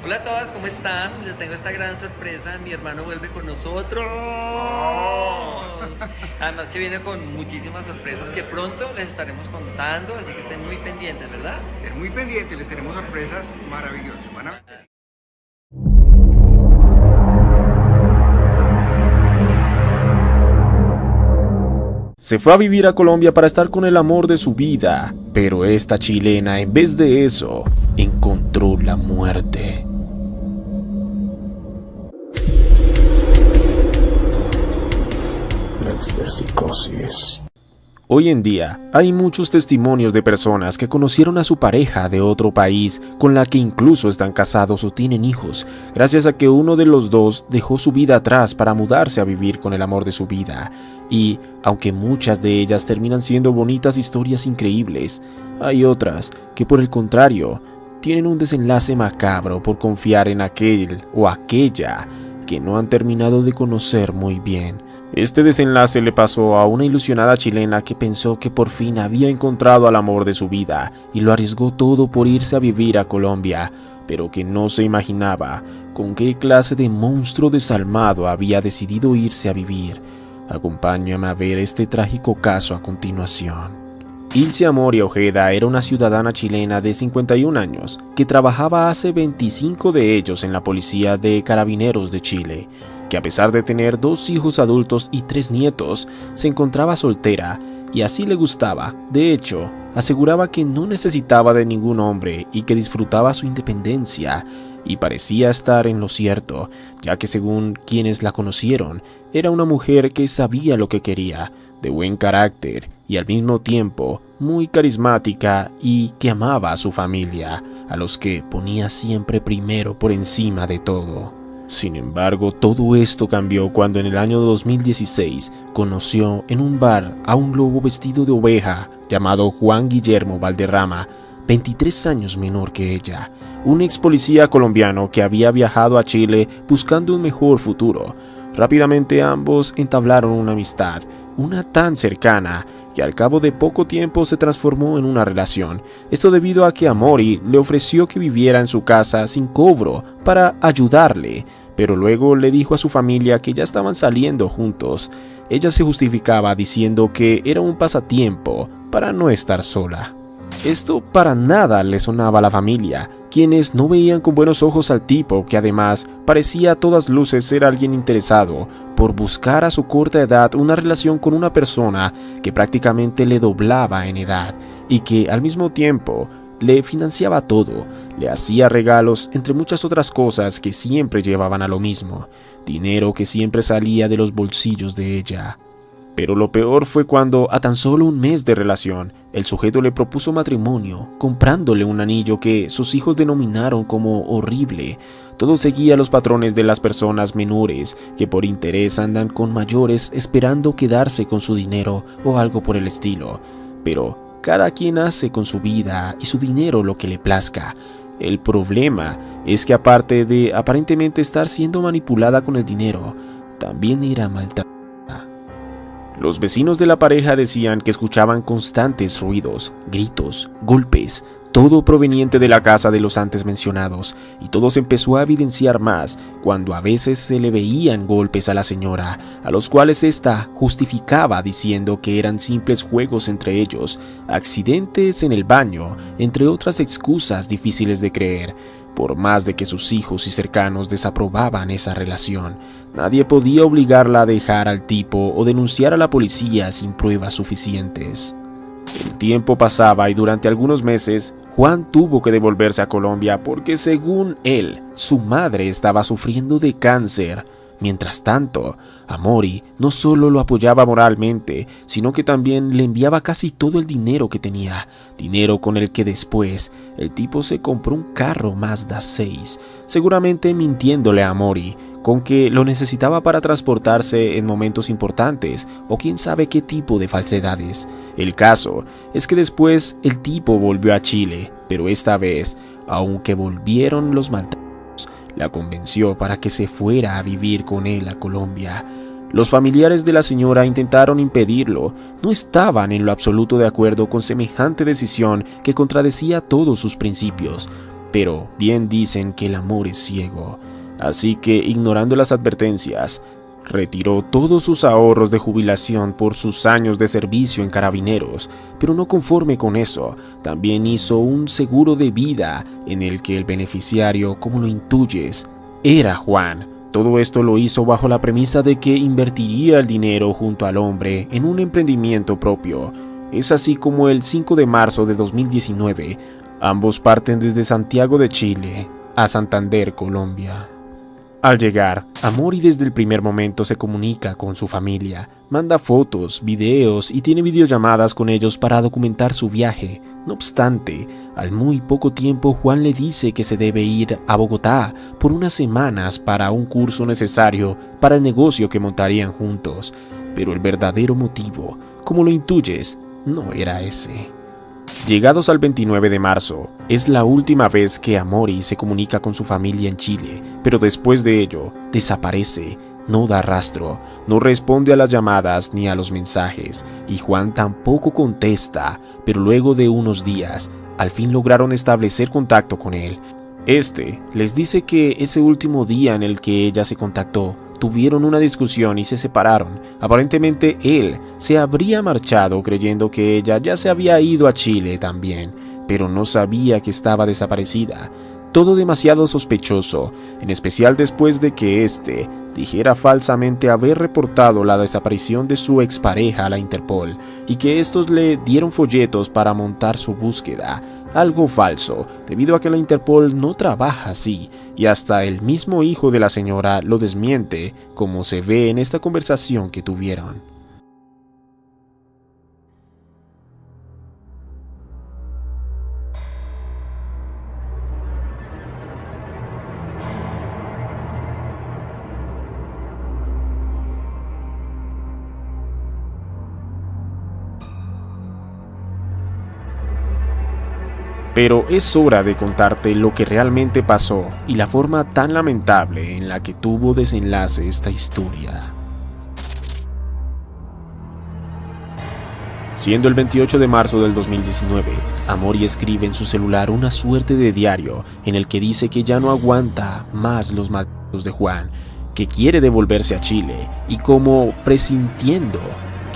Hola a todas, ¿cómo están? Les tengo esta gran sorpresa, mi hermano vuelve con nosotros. Además que viene con muchísimas sorpresas que pronto les estaremos contando, así que estén muy pendientes, ¿verdad? Estén muy pendientes, les tenemos sorpresas maravillosas. Se fue a vivir a Colombia para estar con el amor de su vida, pero esta chilena, en vez de eso, encontró la muerte. La exterpsicosis. Hoy en día, hay muchos testimonios de personas que conocieron a su pareja de otro país, con la que incluso están casados o tienen hijos, gracias a que uno de los dos dejó su vida atrás para mudarse a vivir con el amor de su vida. Y, aunque muchas de ellas terminan siendo bonitas historias increíbles, hay otras que por el contrario, tienen un desenlace macabro por confiar en aquel o aquella que no han terminado de conocer muy bien. Este desenlace le pasó a una ilusionada chilena que pensó que por fin había encontrado al amor de su vida y lo arriesgó todo por irse a vivir a Colombia, pero que no se imaginaba con qué clase de monstruo desalmado había decidido irse a vivir. Acompáñame a ver este trágico caso a continuación. Ilse Amori Ojeda era una ciudadana chilena de 51 años que trabajaba hace 25 de ellos en la Policía de Carabineros de Chile, que a pesar de tener 2 hijos adultos y 3 nietos, se encontraba soltera y así le gustaba. De hecho, aseguraba que no necesitaba de ningún hombre y que disfrutaba su independencia, y parecía estar en lo cierto, ya que según quienes la conocieron, era una mujer que sabía lo que quería, de buen carácter y al mismo tiempo muy carismática y que amaba a su familia, a los que ponía siempre primero por encima de todo. Sin embargo, todo esto cambió cuando en el año 2016 conoció en un bar a un lobo vestido de oveja llamado Juan Guillermo Valderrama, 23 años menor que ella, un ex policía colombiano que había viajado a Chile buscando un mejor futuro. Rápidamente ambos entablaron una amistad, una tan cercana que al cabo de poco tiempo se transformó en una relación. Esto debido a que Amori le ofreció que viviera en su casa sin cobro para ayudarle, pero luego le dijo a su familia que ya estaban saliendo juntos. Ella se justificaba diciendo que era un pasatiempo para no estar sola. Esto para nada le sonaba a la familia, quienes no veían con buenos ojos al tipo, que además parecía a todas luces ser alguien interesado por buscar a su corta edad una relación con una persona que prácticamente le doblaba en edad y que al mismo tiempo le financiaba todo, le hacía regalos, entre muchas otras cosas que siempre llevaban a lo mismo, dinero que siempre salía de los bolsillos de ella. Pero lo peor fue cuando, a tan solo un mes de relación, el sujeto le propuso matrimonio, comprándole un anillo que sus hijos denominaron como horrible. Todo seguía los patrones de las personas menores que por interés andan con mayores esperando quedarse con su dinero o algo por el estilo. Pero cada quien hace con su vida y su dinero lo que le plazca. El problema es que aparte de aparentemente estar siendo manipulada con el dinero, también era maltratada. Los vecinos de la pareja decían que escuchaban constantes ruidos, gritos, golpes, todo proveniente de la casa de los antes mencionados, y todo se empezó a evidenciar más cuando a veces se le veían golpes a la señora, a los cuales ésta justificaba diciendo que eran simples juegos entre ellos, accidentes en el baño, entre otras excusas difíciles de creer. Por más de que sus hijos y cercanos desaprobaban esa relación, nadie podía obligarla a dejar al tipo o denunciar a la policía sin pruebas suficientes. El tiempo pasaba y durante algunos meses, Juan tuvo que devolverse a Colombia porque, según él, su madre estaba sufriendo de cáncer. Mientras tanto, Amori no solo lo apoyaba moralmente, sino que también le enviaba casi todo el dinero que tenía, dinero con el que después el tipo se compró un carro Mazda 6, seguramente mintiéndole a Amori, con que lo necesitaba para transportarse en momentos importantes, o quién sabe qué tipo de falsedades. El caso es que después el tipo volvió a Chile, pero esta vez, aunque volvieron los maltratos, la convenció para que se fuera a vivir con él a Colombia. Los familiares de la señora intentaron impedirlo, no estaban en lo absoluto de acuerdo con semejante decisión que contradecía todos sus principios, pero bien dicen que el amor es ciego, así que, ignorando las advertencias, retiró todos sus ahorros de jubilación por sus años de servicio en Carabineros, pero no conforme con eso, también hizo un seguro de vida en el que el beneficiario, como lo intuyes, era Juan. Todo esto lo hizo bajo la premisa de que invertiría el dinero junto al hombre en un emprendimiento propio. Es así como el 5 de marzo de 2019, ambos parten desde Santiago de Chile a Santander, Colombia. Al llegar, Amori desde el primer momento se comunica con su familia, manda fotos, videos y tiene videollamadas con ellos para documentar su viaje. No obstante, al muy poco tiempo Juan le dice que se debe ir a Bogotá por unas semanas para un curso necesario para el negocio que montarían juntos, pero el verdadero motivo, como lo intuyes, no era ese. Llegados al 29 de marzo, es la última vez que Amori se comunica con su familia en Chile, pero después de ello, desaparece, no da rastro, no responde a las llamadas ni a los mensajes, y Juan tampoco contesta, pero luego de unos días, al fin lograron establecer contacto con él. Este les dice que ese último día en el que ella se contactó, tuvieron una discusión y se separaron. Aparentemente él se habría marchado creyendo que ella ya se había ido a Chile también, pero no sabía que estaba desaparecida. Todo demasiado sospechoso, en especial después de que éste dijera falsamente haber reportado la desaparición de su expareja a la Interpol y que estos le dieron folletos para montar su búsqueda. Algo falso, debido a que la Interpol no trabaja así, y hasta el mismo hijo de la señora lo desmiente, como se ve en esta conversación que tuvieron. Pero es hora de contarte lo que realmente pasó y la forma tan lamentable en la que tuvo desenlace esta historia. Siendo el 28 de marzo del 2019, Amori escribe en su celular una suerte de diario en el que dice que ya no aguanta más los maltratos de Juan, que quiere devolverse a Chile y como presintiendo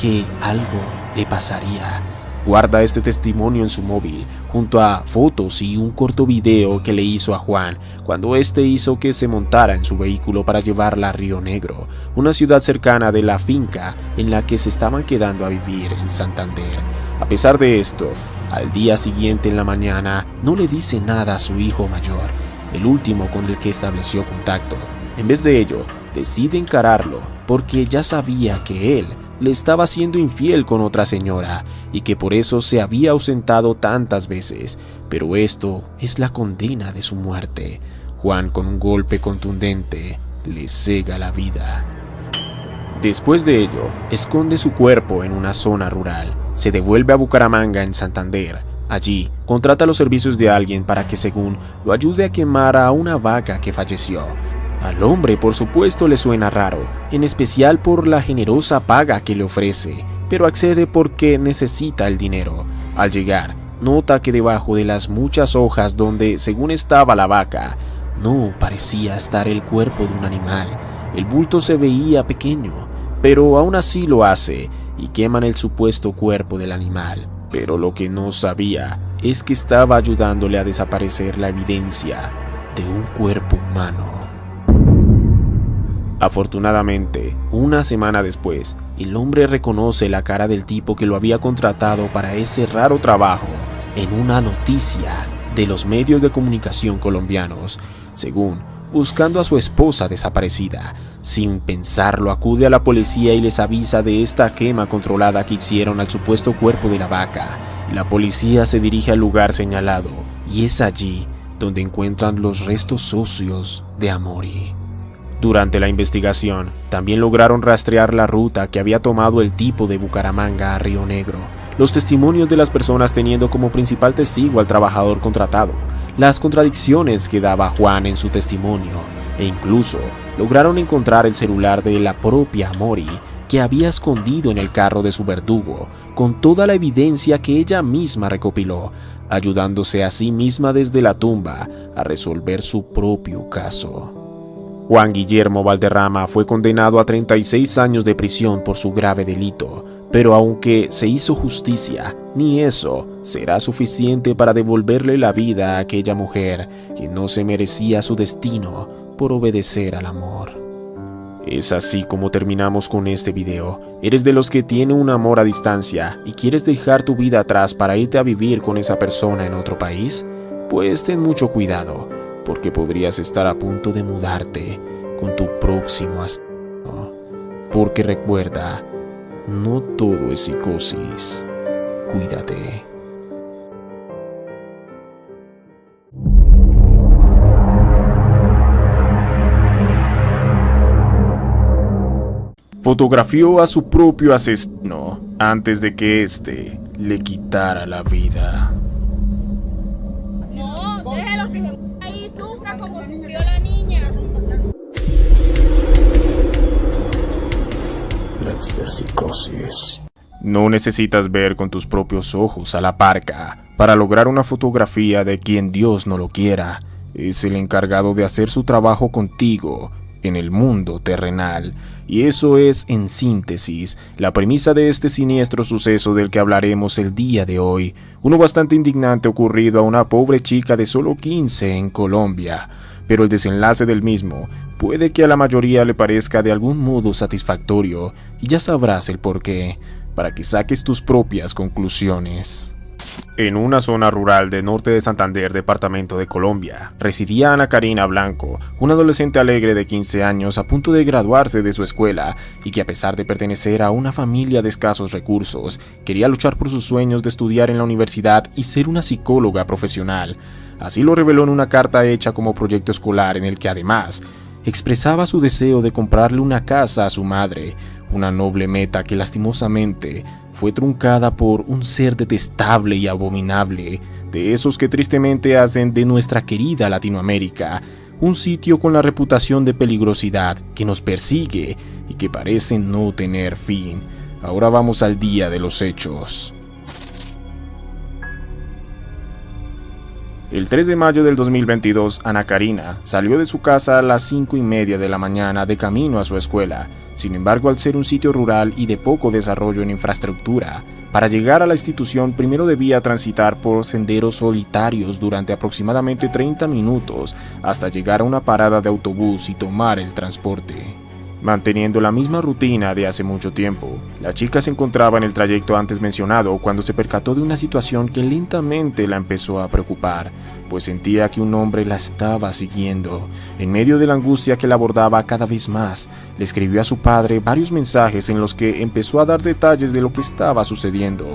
que algo le pasaría. Guarda este testimonio en su móvil, junto a fotos y un corto video que le hizo a Juan cuando éste hizo que se montara en su vehículo para llevarla a Río Negro, una ciudad cercana de la finca en la que se estaban quedando a vivir en Santander. A pesar de esto, al día siguiente en la mañana no le dice nada a su hijo mayor, el último con el que estableció contacto. En vez de ello, decide encararlo porque ya sabía que él le estaba siendo infiel con otra señora y que por eso se había ausentado tantas veces, pero esto es la condena de su muerte. Juan, con un golpe contundente, le cega la vida. Después de ello, esconde su cuerpo en una zona rural. Se devuelve a Bucaramanga, en Santander. Allí, contrata los servicios de alguien para que, según, lo ayude a quemar a una vaca que falleció. Al hombre, por supuesto, le suena raro, en especial por la generosa paga que le ofrece, pero accede porque necesita el dinero. Al llegar, nota que debajo de las muchas hojas donde, según estaba la vaca, no parecía estar el cuerpo de un animal. El bulto se veía pequeño, pero aún así lo hace y queman el supuesto cuerpo del animal. Pero lo que no sabía es que estaba ayudándole a desaparecer la evidencia de un cuerpo humano. Afortunadamente, una semana después, el hombre reconoce la cara del tipo que lo había contratado para ese raro trabajo en una noticia de los medios de comunicación colombianos. Según, buscando a su esposa desaparecida. Sin pensarlo, acude a la policía y les avisa de esta quema controlada que hicieron al supuesto cuerpo de la vaca. La policía se dirige al lugar señalado y es allí donde encuentran los restos óseos de Amori. Durante la investigación, también lograron rastrear la ruta que había tomado el tipo de Bucaramanga a Río Negro, los testimonios de las personas teniendo como principal testigo al trabajador contratado, las contradicciones que daba Juan en su testimonio, e incluso lograron encontrar el celular de la propia Amori, que había escondido en el carro de su verdugo, con toda la evidencia que ella misma recopiló, ayudándose a sí misma desde la tumba a resolver su propio caso. Juan Guillermo Valderrama fue condenado a 36 años de prisión por su grave delito, pero aunque se hizo justicia, ni eso será suficiente para devolverle la vida a aquella mujer que no se merecía su destino por obedecer al amor. Es así como terminamos con este video. ¿Eres de los que tiene un amor a distancia y quieres dejar tu vida atrás para irte a vivir con esa persona en otro país? Pues ten mucho cuidado, porque podrías estar a punto de mudarte con tu próximo asesino. Porque recuerda, no todo es psicosis. Cuídate. Fotografió a su propio asesino antes de que éste le quitara la vida. No, déjelo que se ahí sufra como sufrió la niña. Lexter Psicosis. No necesitas ver con tus propios ojos a la parca para lograr una fotografía de quien Dios no lo quiera. Es el encargado de hacer su trabajo contigo en el mundo terrenal. Y eso es, en síntesis, la premisa de este siniestro suceso del que hablaremos el día de hoy, uno bastante indignante ocurrido a una pobre chica de solo 15 en Colombia, pero el desenlace del mismo puede que a la mayoría le parezca de algún modo satisfactorio, y ya sabrás el porqué, para que saques tus propias conclusiones. En una zona rural del norte de Santander, departamento de Colombia, residía Ana Karina Blanco, una adolescente alegre de 15 años a punto de graduarse de su escuela y que, a pesar de pertenecer a una familia de escasos recursos, quería luchar por sus sueños de estudiar en la universidad y ser una psicóloga profesional. Así lo reveló en una carta hecha como proyecto escolar, en el que además expresaba su deseo de comprarle una casa a su madre, una noble meta que lastimosamente fue truncada por un ser detestable y abominable, de esos que tristemente hacen de nuestra querida Latinoamérica un sitio con la reputación de peligrosidad que nos persigue y que parece no tener fin. Ahora vamos al día de los hechos. El 3 de mayo del 2022, Ana Karina salió de su casa a las 5:30 de la mañana de camino a su escuela. Sin embargo, al ser un sitio rural y de poco desarrollo en infraestructura, para llegar a la institución primero debía transitar por senderos solitarios durante aproximadamente 30 minutos hasta llegar a una parada de autobús y tomar el transporte. Manteniendo la misma rutina de hace mucho tiempo, la chica se encontraba en el trayecto antes mencionado cuando se percató de una situación que lentamente la empezó a preocupar, pues sentía que un hombre la estaba siguiendo. En medio de la angustia que la abordaba cada vez más, le escribió a su padre varios mensajes en los que empezó a dar detalles de lo que estaba sucediendo.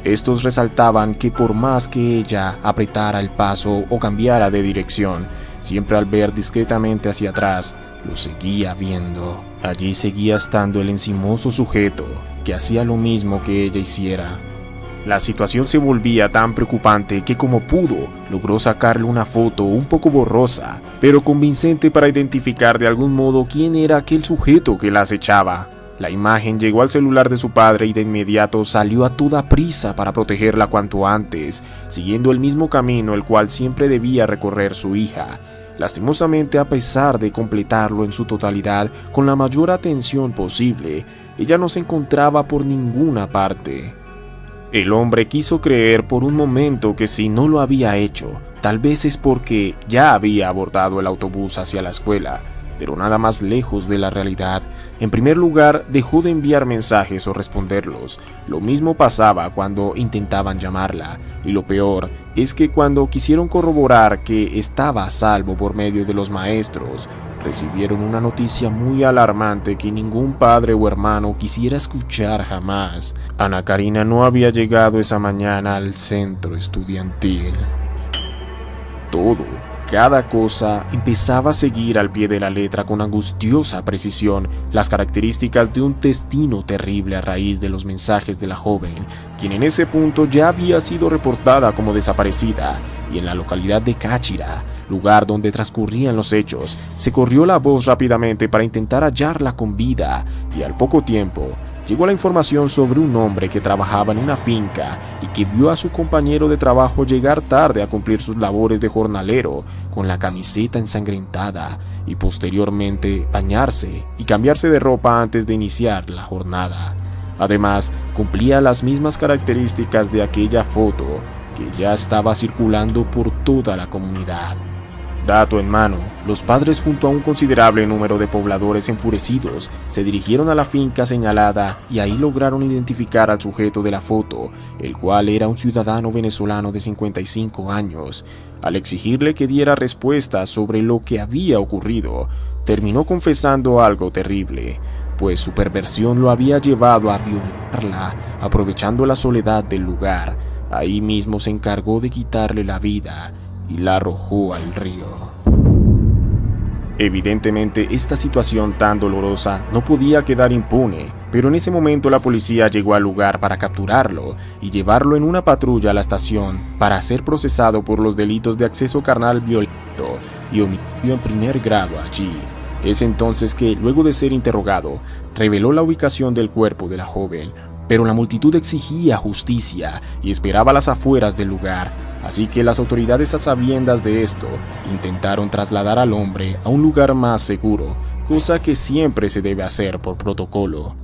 Estos resaltaban que por más que ella apretara el paso o cambiara de dirección, siempre al ver discretamente hacia atrás, lo seguía viendo. Allí seguía estando el encimoso sujeto que hacía lo mismo que ella hiciera. La situación se volvía tan preocupante que, como pudo, logró sacarle una foto un poco borrosa, pero convincente para identificar de algún modo quién era aquel sujeto que la acechaba. La imagen llegó al celular de su padre y de inmediato salió a toda prisa para protegerla cuanto antes, siguiendo el mismo camino el cual siempre debía recorrer su hija. Lastimosamente, a pesar de completarlo en su totalidad con la mayor atención posible, ella no se encontraba por ninguna parte. El hombre quiso creer por un momento que si no lo había hecho, tal vez es porque ya había abordado el autobús hacia la escuela, pero nada más lejos de la realidad. En primer lugar, dejó de enviar mensajes o responderlos. Lo mismo pasaba cuando intentaban llamarla, y lo peor es que cuando quisieron corroborar que estaba a salvo por medio de los maestros, recibieron una noticia muy alarmante que ningún padre o hermano quisiera escuchar jamás. Ana Karina no había llegado esa mañana al centro estudiantil. Cada cosa empezaba a seguir al pie de la letra con angustiosa precisión las características de un destino terrible a raíz de los mensajes de la joven, quien en ese punto ya había sido reportada como desaparecida, y en la localidad de Cáchira, lugar donde transcurrían los hechos, se corrió la voz rápidamente para intentar hallarla con vida, y al poco tiempo llegó la información sobre un hombre que trabajaba en una finca y que vio a su compañero de trabajo llegar tarde a cumplir sus labores de jornalero con la camiseta ensangrentada y posteriormente bañarse y cambiarse de ropa antes de iniciar la jornada. Además, cumplía las mismas características de aquella foto que ya estaba circulando por toda la comunidad. Dato en mano, los padres junto a un considerable número de pobladores enfurecidos se dirigieron a la finca señalada y ahí lograron identificar al sujeto de la foto, el cual era un ciudadano venezolano de 55 años. Al exigirle que diera respuestas sobre lo que había ocurrido, terminó confesando algo terrible, pues su perversión lo había llevado a violarla, aprovechando la soledad del lugar. Ahí mismo se encargó de quitarle la vida y la arrojó al río. Evidentemente, esta situación tan dolorosa no podía quedar impune, pero en ese momento la policía llegó al lugar para capturarlo y llevarlo en una patrulla a la estación para ser procesado por los delitos de acceso carnal violento y homicidio en primer grado allí. Es entonces que, luego de ser interrogado, reveló la ubicación del cuerpo de la joven, pero la multitud exigía justicia y esperaba a las afueras del lugar, así que las autoridades, a sabiendas de esto, intentaron trasladar al hombre a un lugar más seguro, cosa que siempre se debe hacer por protocolo.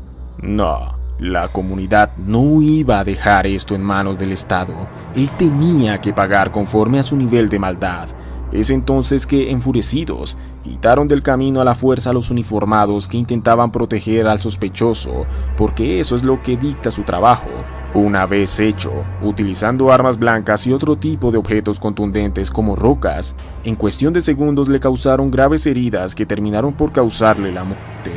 No, la comunidad no iba a dejar esto en manos del Estado. Él tenía que pagar conforme a su nivel de maldad. Es entonces que, enfurecidos, quitaron del camino a la fuerza a los uniformados que intentaban proteger al sospechoso, porque eso es lo que dicta su trabajo. Una vez hecho, utilizando armas blancas y otro tipo de objetos contundentes como rocas, en cuestión de segundos le causaron graves heridas que terminaron por causarle la muerte.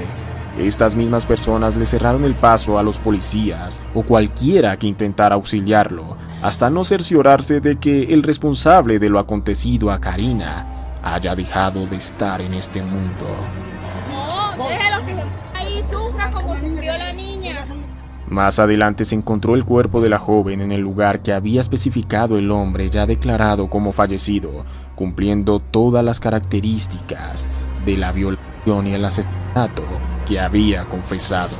Estas mismas personas le cerraron el paso a los policías o cualquiera que intentara auxiliarlo, hasta no cerciorarse de que el responsable de lo acontecido a Karina haya dejado de estar en este mundo. No, déjelo que ahí sufra como sufrió la niña. Más adelante se encontró el cuerpo de la joven en el lugar que había especificado el hombre ya declarado como fallecido, cumpliendo todas las características de la violación y el asesinato que había confesado.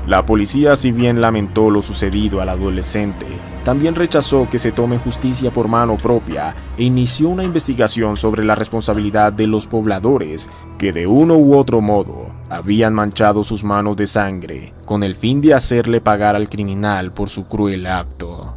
La policía, si bien lamentó lo sucedido al adolescente, también rechazó que se tome justicia por mano propia e inició una investigación sobre la responsabilidad de los pobladores que de uno u otro modo habían manchado sus manos de sangre con el fin de hacerle pagar al criminal por su cruel acto.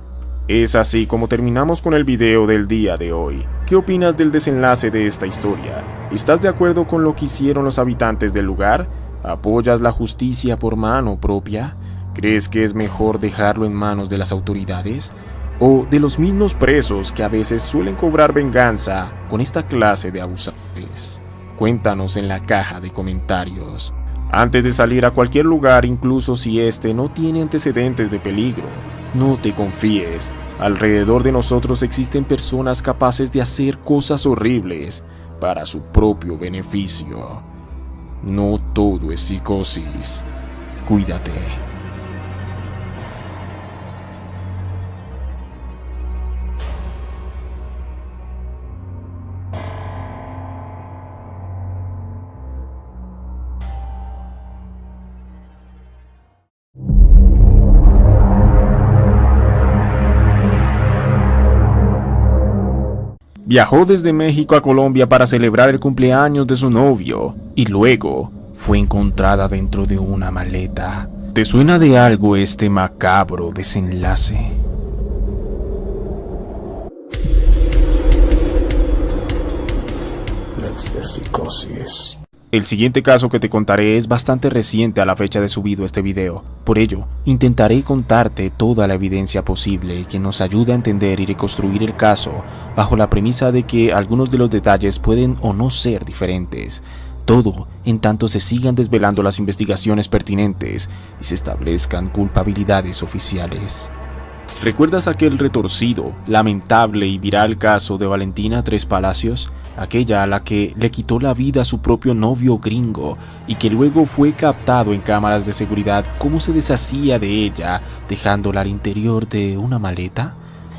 Es así como terminamos con el video del día de hoy. ¿Qué opinas del desenlace de esta historia? ¿Estás de acuerdo con lo que hicieron los habitantes del lugar? ¿Apoyas la justicia por mano propia? ¿Crees que es mejor dejarlo en manos de las autoridades? ¿O de los mismos presos que a veces suelen cobrar venganza con esta clase de abusadores? Cuéntanos en la caja de comentarios. Antes de salir a cualquier lugar, incluso si este no tiene antecedentes de peligro, no te confíes. Alrededor de nosotros existen personas capaces de hacer cosas horribles para su propio beneficio. No todo es psicosis. Cuídate. Viajó desde México a Colombia para celebrar el cumpleaños de su novio y luego fue encontrada dentro de una maleta. ¿Te suena de algo este macabro desenlace? La exterpsicosis. El siguiente caso que te contaré es bastante reciente a la fecha de subido este video. Por ello, intentaré contarte toda la evidencia posible que nos ayude a entender y reconstruir el caso bajo la premisa de que algunos de los detalles pueden o no ser diferentes. Todo en tanto se sigan desvelando las investigaciones pertinentes y se establezcan culpabilidades oficiales. ¿Recuerdas aquel retorcido, lamentable y viral caso de Valentina Tres Palacios? Aquella a la que le quitó la vida a su propio novio gringo y que luego fue captado en cámaras de seguridad cómo se deshacía de ella dejándola al interior de una maleta.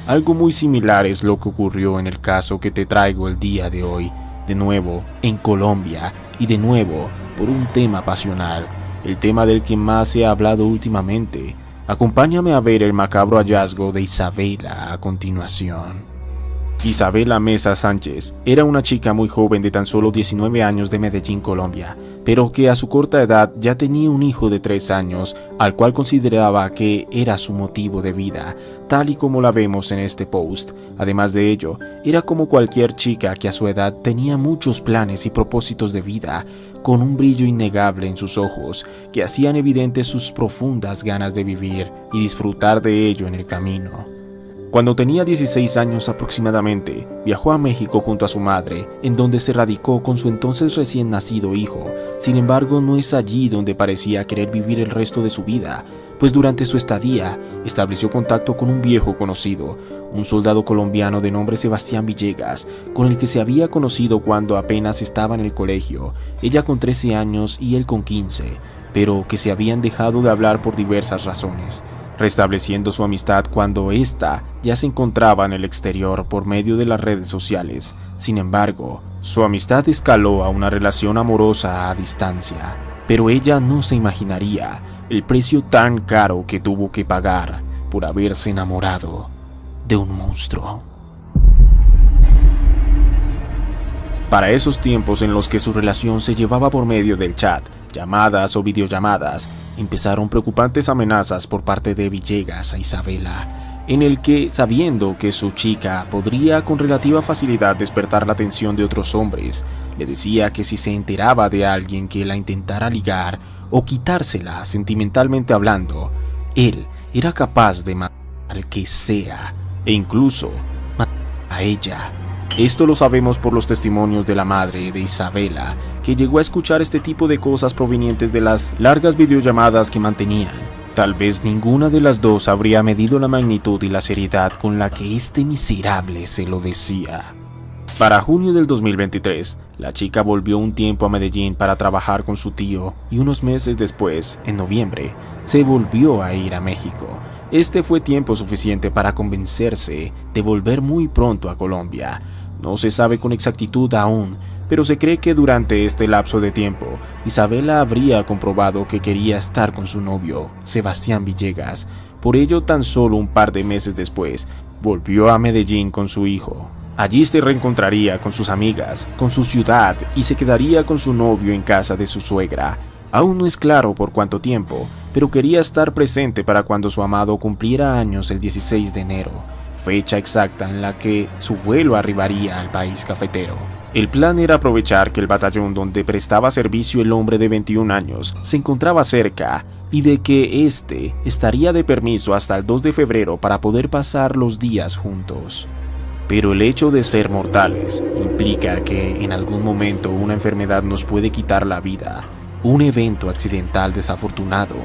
Algo muy similar es lo que ocurrió en el caso que te traigo el día de hoy, de nuevo en Colombia y de nuevo por un tema pasional, el tema del que más se ha hablado últimamente. Acompáñame a ver el macabro hallazgo de Isabela a continuación. Isabela Mesa Sánchez era una chica muy joven de tan solo 19 años de Medellín, Colombia, pero que a su corta edad ya tenía un hijo de 3 años, al cual consideraba que era su motivo de vida, tal y como la vemos en este post. Además de ello, era como cualquier chica que a su edad tenía muchos planes y propósitos de vida, con un brillo innegable en sus ojos, que hacían evidentes sus profundas ganas de vivir y disfrutar de ello en el camino. Cuando tenía 16 años aproximadamente, viajó a México junto a su madre, en donde se radicó con su entonces recién nacido hijo. Sin embargo, no es allí donde parecía querer vivir el resto de su vida, pues durante su estadía estableció contacto con un viejo conocido, un soldado colombiano de nombre Sebastián Villegas, con el que se había conocido cuando apenas estaba en el colegio, ella con 13 años y él con 15, pero que se habían dejado de hablar por diversas razones, restableciendo su amistad cuando ésta ya se encontraba en el exterior por medio de las redes sociales. Sin embargo, su amistad escaló a una relación amorosa a distancia, pero ella no se imaginaría el precio tan caro que tuvo que pagar por haberse enamorado de un monstruo. Para esos tiempos en los que su relación se llevaba por medio del chat, llamadas o videollamadas, empezaron preocupantes amenazas por parte de Villegas a Isabela, en el que, sabiendo que su chica podría con relativa facilidad despertar la atención de otros hombres, le decía que si se enteraba de alguien que la intentara ligar o quitársela sentimentalmente hablando, él era capaz de matar al que sea e incluso matar a ella. Esto lo sabemos por los testimonios de la madre de Isabela, que llegó a escuchar este tipo de cosas provenientes de las largas videollamadas que mantenían. Tal vez ninguna de las dos habría medido la magnitud y la seriedad con la que este miserable se lo decía. Para junio del 2023, la chica volvió un tiempo a Medellín para trabajar con su tío y unos meses después, en noviembre, se volvió a ir a México. Este fue tiempo suficiente para convencerse de volver muy pronto a Colombia. No se sabe con exactitud aún, pero se cree que durante este lapso de tiempo, Isabela habría comprobado que quería estar con su novio, Sebastián Villegas. Por ello, tan solo un par de meses después, volvió a Medellín con su hijo. Allí se reencontraría con sus amigas, con su ciudad y se quedaría con su novio en casa de su suegra. Aún no es claro por cuánto tiempo, pero quería estar presente para cuando su amado cumpliera años el 16 de enero, fecha exacta en la que su vuelo arribaría al país cafetero. El plan era aprovechar que el batallón donde prestaba servicio el hombre de 21 años se encontraba cerca y de que éste estaría de permiso hasta el 2 de febrero para poder pasar los días juntos. Pero el hecho de ser mortales implica que en algún momento una enfermedad nos puede quitar la vida, un evento accidental desafortunado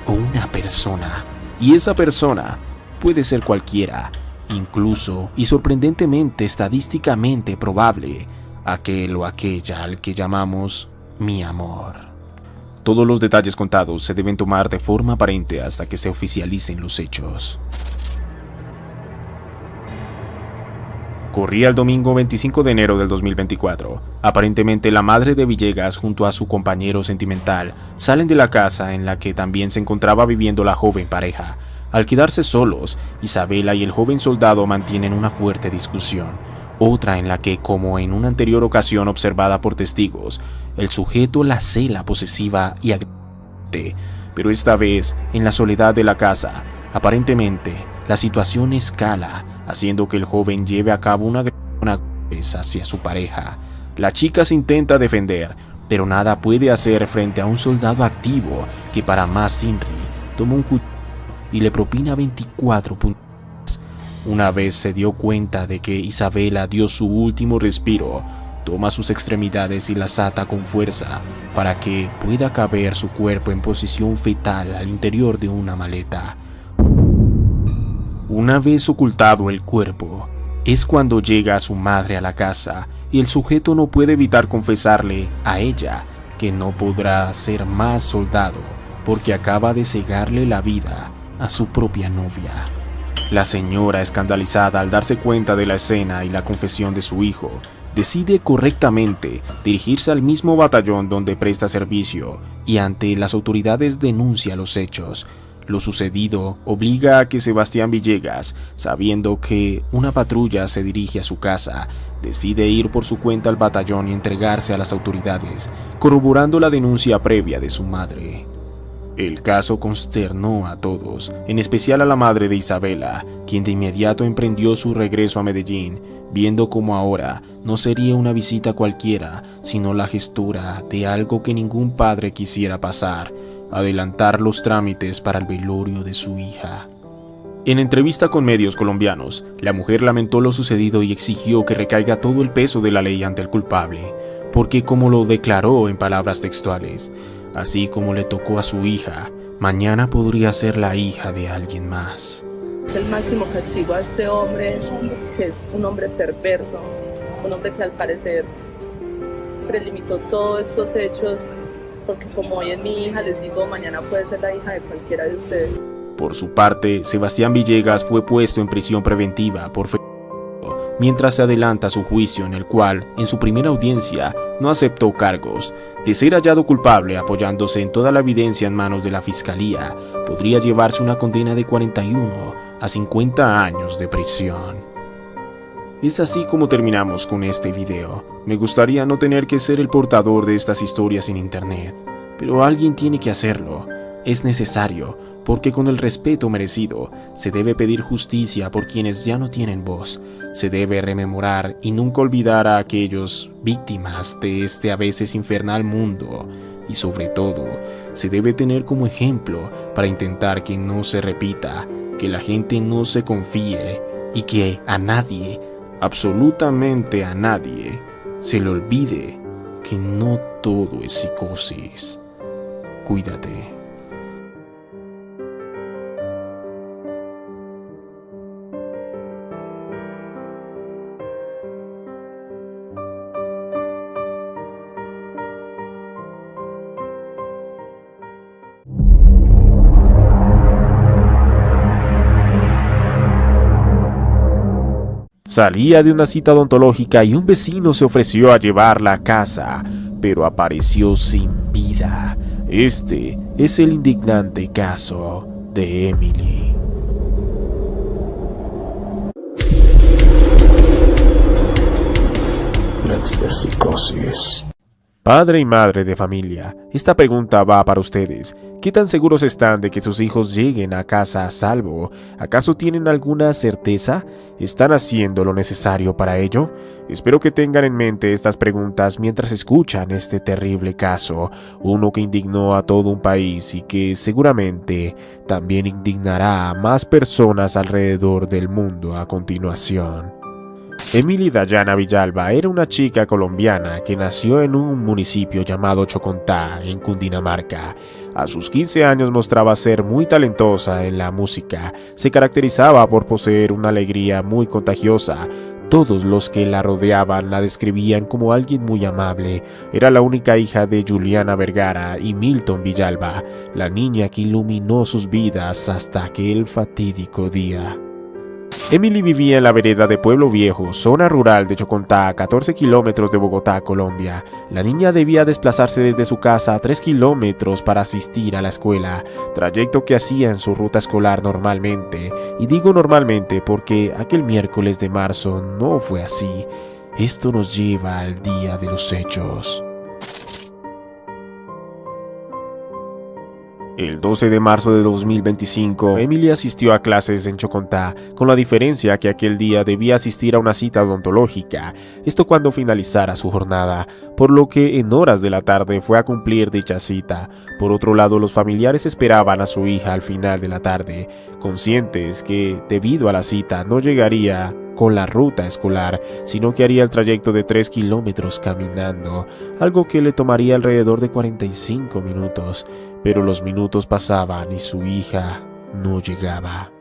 o una persona. Y esa persona puede ser cualquiera, incluso y sorprendentemente estadísticamente probable, aquel o aquella al que llamamos mi amor. Todos los detalles contados se deben tomar de forma aparente hasta que se oficialicen los hechos. Corría el domingo 25 de enero del 2024. Aparentemente la madre de Villegas junto a su compañero sentimental salen de la casa en la que también se encontraba viviendo la joven pareja. Al quedarse solos, Isabela y el joven soldado mantienen una fuerte discusión. Otra en la que, como en una anterior ocasión observada por testigos, el sujeto la cela posesiva y agresiva. Pero esta vez, en la soledad de la casa, aparentemente, la situación escala, haciendo que el joven lleve a cabo una agresión hacia su pareja. La chica se intenta defender, pero nada puede hacer frente a un soldado activo que, para más Inri, toma un cuchillo y le propina 24 puntos. Una vez se dio cuenta de que Isabela dio su último respiro, toma sus extremidades y las ata con fuerza para que pueda caber su cuerpo en posición fetal al interior de una maleta. Una vez ocultado el cuerpo, es cuando llega su madre a la casa y el sujeto no puede evitar confesarle a ella que no podrá ser más soldado porque acaba de cegarle la vida a su propia novia. La señora, escandalizada al darse cuenta de la escena y la confesión de su hijo, decide correctamente dirigirse al mismo batallón donde presta servicio y ante las autoridades denuncia los hechos. Lo sucedido obliga a que Sebastián Villegas, sabiendo que una patrulla se dirige a su casa, decide ir por su cuenta al batallón y entregarse a las autoridades, corroborando la denuncia previa de su madre. El caso consternó a todos, en especial a la madre de Isabela, quien de inmediato emprendió su regreso a Medellín, viendo como ahora no sería una visita cualquiera, sino la gestura de algo que ningún padre quisiera pasar: adelantar los trámites para el velorio de su hija. En entrevista con medios colombianos, la mujer lamentó lo sucedido y exigió que recaiga todo el peso de la ley ante el culpable, porque, como lo declaró en palabras textuales, así como le tocó a su hija, mañana podría ser la hija de alguien más. El máximo castigo a este hombre, que es un hombre perverso, un hombre que al parecer prelimitó todos estos hechos, porque como hoy es mi hija, les digo, mañana puede ser la hija de cualquiera de ustedes. Por su parte, Sebastián Villegas fue puesto en prisión preventiva por mientras se adelanta su juicio, en el cual, en su primera audiencia, no aceptó cargos. De ser hallado culpable, apoyándose en toda la evidencia en manos de la fiscalía, podría llevarse una condena de 41 a 50 años de prisión. Es así como terminamos con este video. Me gustaría no tener que ser el portador de estas historias en internet, pero alguien tiene que hacerlo. Es necesario, porque con el respeto merecido se debe pedir justicia por quienes ya no tienen voz. Se debe rememorar y nunca olvidar a aquellos víctimas de este a veces infernal mundo. Y sobre todo, se debe tener como ejemplo para intentar que no se repita, que la gente no se confíe y que a nadie, absolutamente a nadie, se le olvide que no todo es psicosis. Cuídate. Salía de una cita odontológica y un vecino se ofreció a llevarla a casa, pero apareció sin vida. Este es el indignante caso de Emily. La exterpsicosis. Padre y madre de familia, esta pregunta va para ustedes. ¿Qué tan seguros están de que sus hijos lleguen a casa a salvo? ¿Acaso tienen alguna certeza? ¿Están haciendo lo necesario para ello? Espero que tengan en mente estas preguntas mientras escuchan este terrible caso, uno que indignó a todo un país y que seguramente también indignará a más personas alrededor del mundo a continuación. Emily Dayana Villalba era una chica colombiana que nació en un municipio llamado Chocontá, en Cundinamarca. A sus 15 años mostraba ser muy talentosa en la música. Se caracterizaba por poseer una alegría muy contagiosa. Todos los que la rodeaban la describían como alguien muy amable. Era la única hija de Juliana Vergara y Milton Villalba, la niña que iluminó sus vidas hasta aquel fatídico día. Emily vivía en la vereda de Pueblo Viejo, zona rural de Chocontá, a 14 kilómetros de Bogotá, Colombia. La niña debía desplazarse desde su casa a 3 kilómetros para asistir a la escuela, trayecto que hacía en su ruta escolar normalmente. Y digo normalmente porque aquel miércoles de marzo no fue así. Esto nos lleva al día de los hechos. El 12 de marzo de 2025, Emily asistió a clases en Chocontá, con la diferencia que aquel día debía asistir a una cita odontológica, esto cuando finalizara su jornada, por lo que en horas de la tarde fue a cumplir dicha cita. Por otro lado, los familiares esperaban a su hija al final de la tarde, conscientes que, debido a la cita, no llegaría con la ruta escolar, sino que haría el trayecto de 3 kilómetros caminando, algo que le tomaría alrededor de 45 minutos, pero los minutos pasaban y su hija no llegaba.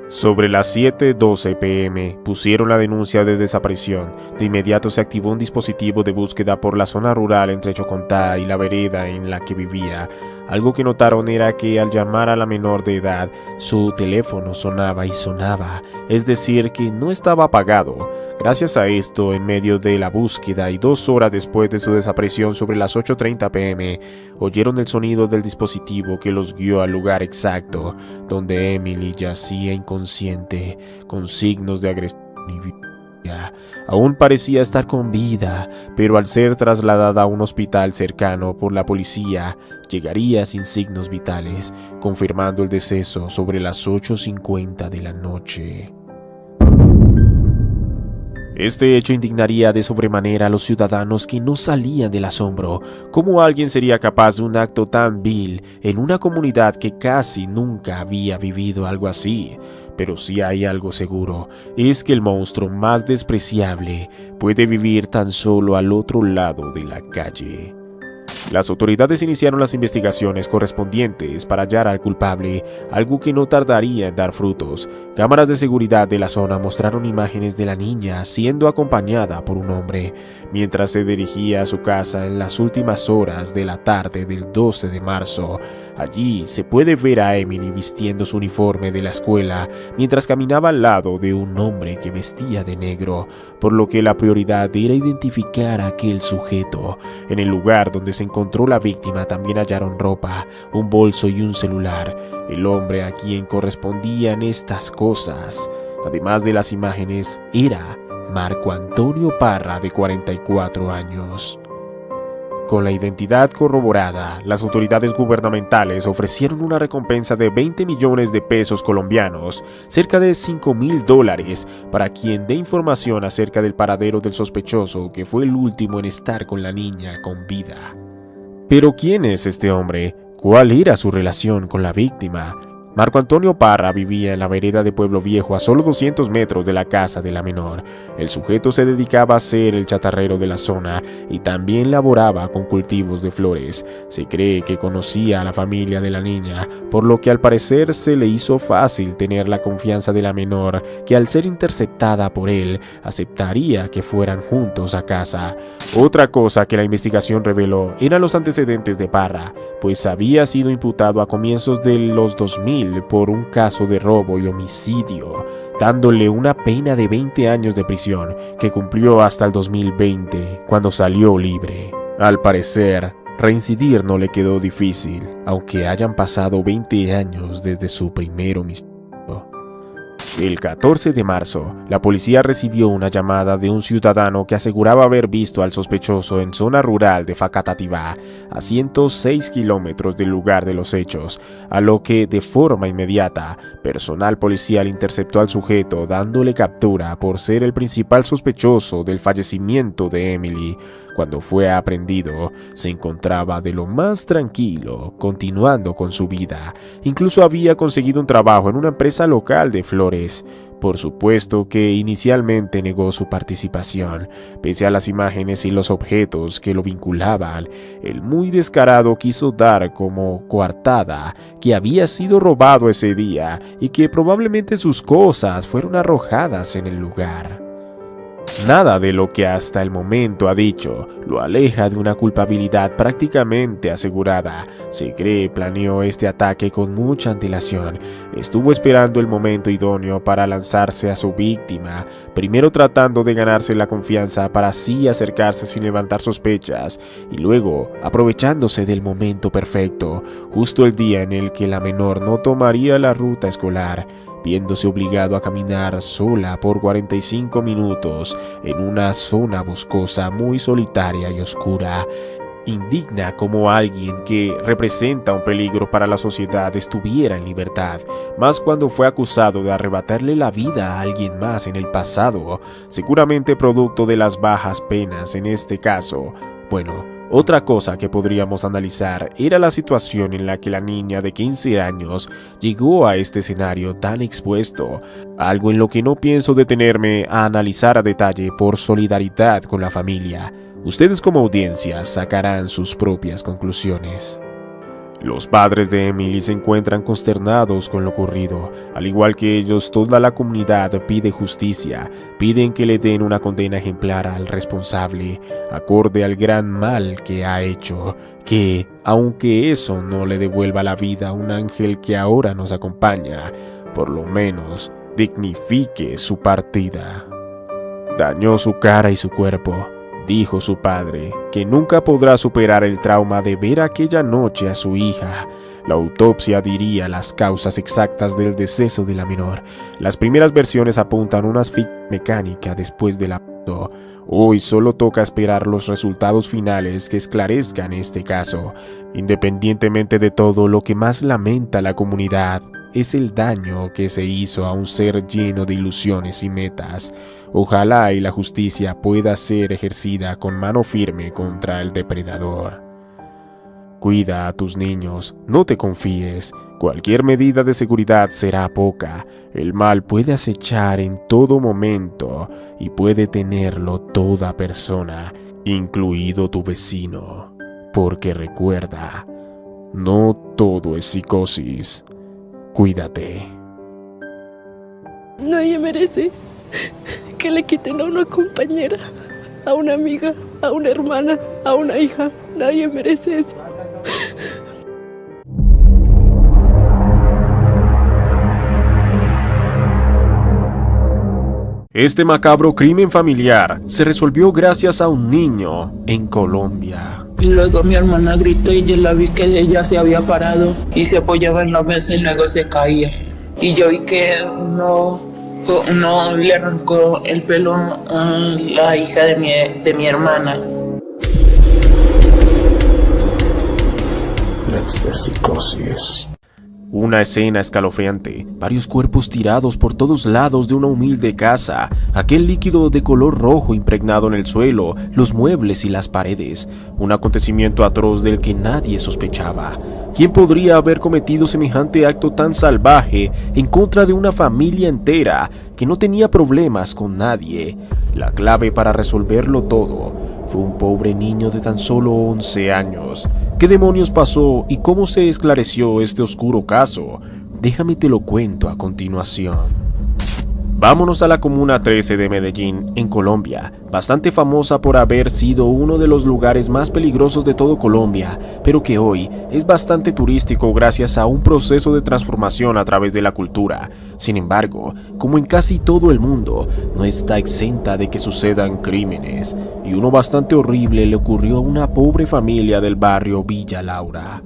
Sobre las 7:12 p.m. pusieron la denuncia de desaparición. De inmediato se activó un dispositivo de búsqueda por la zona rural entre Chocontá y la vereda en la que vivía. Algo que notaron era que al llamar a la menor de edad, su teléfono sonaba y sonaba, es decir, que no estaba apagado. Gracias a esto, en medio de la búsqueda y 2 horas después de su desaparición sobre las 8:30 p.m., oyeron el sonido del dispositivo que los guió al lugar exacto, donde Emily yacía inconsciente, con signos de agresión y violencia. Aún parecía estar con vida, pero al ser trasladada a un hospital cercano por la policía, llegaría sin signos vitales, confirmando el deceso sobre las 8:50 de la noche. Este hecho indignaría de sobremanera a los ciudadanos que no salían del asombro. ¿Cómo alguien sería capaz de un acto tan vil en una comunidad que casi nunca había vivido algo así? Pero si hay algo seguro, es que el monstruo más despreciable puede vivir tan solo al otro lado de la calle. Las autoridades iniciaron las investigaciones correspondientes para hallar al culpable, algo que no tardaría en dar frutos. Cámaras de seguridad de la zona mostraron imágenes de la niña siendo acompañada por un hombre, mientras se dirigía a su casa en las últimas horas de la tarde del 12 de marzo. Allí se puede ver a Emily vistiendo su uniforme de la escuela, mientras caminaba al lado de un hombre que vestía de negro, por lo que la prioridad era identificar a aquel sujeto. En el lugar donde se encontró la víctima también hallaron ropa, un bolso y un celular. El hombre a quien correspondían estas cosas, además de las imágenes, era Marco Antonio Parra, de 44 años. Con la identidad corroborada, las autoridades gubernamentales ofrecieron una recompensa de 20 millones de pesos colombianos, cerca de $5.000, para quien dé información acerca del paradero del sospechoso, que fue el último en estar con la niña con vida. Pero ¿quién es este hombre? ¿Cuál era su relación con la víctima? Marco Antonio Parra vivía en la vereda de Pueblo Viejo, a solo 200 metros de la casa de la menor. El sujeto se dedicaba a ser el chatarrero de la zona y también laboraba con cultivos de flores. Se cree que conocía a la familia de la niña, por lo que al parecer se le hizo fácil tener la confianza de la menor, que al ser interceptada por él, aceptaría que fueran juntos a casa. Otra cosa que la investigación reveló eran los antecedentes de Parra, pues había sido imputado a comienzos de los 2000 por un caso de robo y homicidio, dándole una pena de 20 años de prisión, que cumplió hasta el 2020, cuando salió libre. Al parecer, reincidir no le quedó difícil, aunque hayan pasado 20 años desde su primer homicidio. El 14 de marzo, la policía recibió una llamada de un ciudadano que aseguraba haber visto al sospechoso en zona rural de Facatativá, a 106 kilómetros del lugar de los hechos, a lo que de forma inmediata, personal policial interceptó al sujeto, dándole captura por ser el principal sospechoso del fallecimiento de Emily. Cuando fue aprehendido, se encontraba de lo más tranquilo, continuando con su vida. Incluso había conseguido un trabajo en una empresa local de flores. Por supuesto que inicialmente negó su participación. Pese a las imágenes y los objetos que lo vinculaban, el muy descarado quiso dar como coartada que había sido robado ese día y que probablemente sus cosas fueron arrojadas en el lugar. Nada de lo que hasta el momento ha dicho lo aleja de una culpabilidad prácticamente asegurada. Se cree planeó este ataque con mucha antelación. Estuvo esperando el momento idóneo para lanzarse a su víctima, primero tratando de ganarse la confianza para así acercarse sin levantar sospechas, y luego aprovechándose del momento perfecto, justo el día en el que la menor no tomaría la ruta escolar, viéndose obligado a caminar sola por 45 minutos en una zona boscosa muy solitaria y oscura. Indigna como alguien que representa un peligro para la sociedad estuviera en libertad, más cuando fue acusado de arrebatarle la vida a alguien más en el pasado, seguramente producto de las bajas penas en este caso. Bueno, otra cosa que podríamos analizar era la situación en la que la niña de 15 años llegó a este escenario tan expuesto, algo en lo que no pienso detenerme a analizar a detalle por solidaridad con la familia. Ustedes como audiencia sacarán sus propias conclusiones. Los padres de Emily se encuentran consternados con lo ocurrido. Al igual que ellos, toda la comunidad pide justicia. Piden que le den una condena ejemplar al responsable, acorde al gran mal que ha hecho. Que, aunque eso no le devuelva la vida a un ángel que ahora nos acompaña, por lo menos dignifique su partida. Dañó su cara y su cuerpo, dijo su padre, que nunca podrá superar el trauma de ver aquella noche a su hija. La autopsia diría las causas exactas del deceso de la menor. Las primeras versiones apuntan a una asfixia mecánica después del aborto. Hoy solo toca esperar los resultados finales que esclarezcan este caso. Independientemente de todo, lo que más lamenta la comunidad es el daño que se hizo a un ser lleno de ilusiones y metas. Ojalá y la justicia pueda ser ejercida con mano firme contra el depredador. Cuida a tus niños, no te confíes. Cualquier medida de seguridad será poca. El mal puede acechar en todo momento y puede tenerlo toda persona, incluido tu vecino. Porque recuerda, no todo es psicosis. Cuídate. Nadie merece que le quiten a una compañera, a una amiga, a una hermana, a una hija. Nadie merece eso. Este macabro crimen familiar se resolvió gracias a un niño en Colombia. Y luego mi hermana gritó y yo la vi que ella se había parado y se apoyaba en la mesa y luego se caía. Y yo vi que no uno le arrancó el pelo a la hija de mi hermana. La exterpsicosis. Una escena escalofriante, varios cuerpos tirados por todos lados de una humilde casa, aquel líquido de color rojo impregnado en el suelo, los muebles y las paredes, un acontecimiento atroz del que nadie sospechaba. ¿Quién podría haber cometido semejante acto tan salvaje en contra de una familia entera que no tenía problemas con nadie? La clave para resolverlo todo fue un pobre niño de tan solo 11 años. ¿Qué demonios pasó y cómo se esclareció este oscuro caso? Déjame te lo cuento a continuación. Vámonos a la Comuna 13 de Medellín, en Colombia, bastante famosa por haber sido uno de los lugares más peligrosos de todo Colombia, pero que hoy es bastante turístico gracias a un proceso de transformación a través de la cultura. Sin embargo, como en casi todo el mundo, no está exenta de que sucedan crímenes, y uno bastante horrible le ocurrió a una pobre familia del barrio Villa Laura.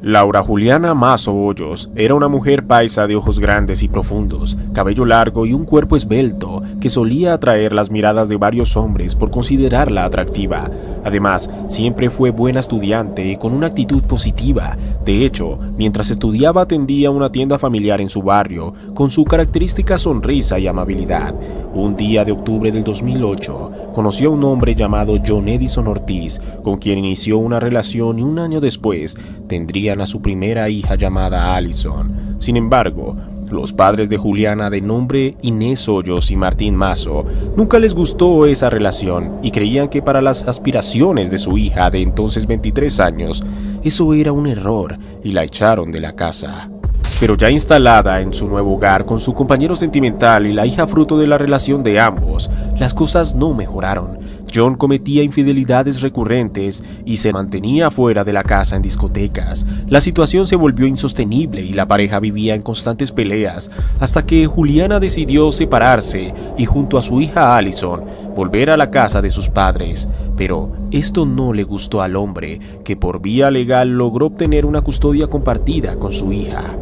Laura Juliana Mazo Hoyos era una mujer paisa de ojos grandes y profundos, cabello largo y un cuerpo esbelto que solía atraer las miradas de varios hombres por considerarla atractiva. Además, siempre fue buena estudiante y con una actitud positiva. De hecho, mientras estudiaba atendía una tienda familiar en su barrio con su característica sonrisa y amabilidad. Un día de octubre del 2008, conoció a un hombre llamado John Edison Ortiz, con quien inició una relación y un año después tendrían a su primera hija llamada Allison. Sin embargo, los padres de Juliana, de nombre Inés Hoyos y Martín Mazo, nunca les gustó esa relación y creían que para las aspiraciones de su hija de entonces 23 años, eso era un error y la echaron de la casa. Pero ya instalada en su nuevo hogar con su compañero sentimental y la hija fruto de la relación de ambos, las cosas no mejoraron. John cometía infidelidades recurrentes y se mantenía fuera de la casa en discotecas. La situación se volvió insostenible y la pareja vivía en constantes peleas hasta que Juliana decidió separarse y junto a su hija Allison volver a la casa de sus padres. Pero esto no le gustó al hombre, que por vía legal logró obtener una custodia compartida con su hija.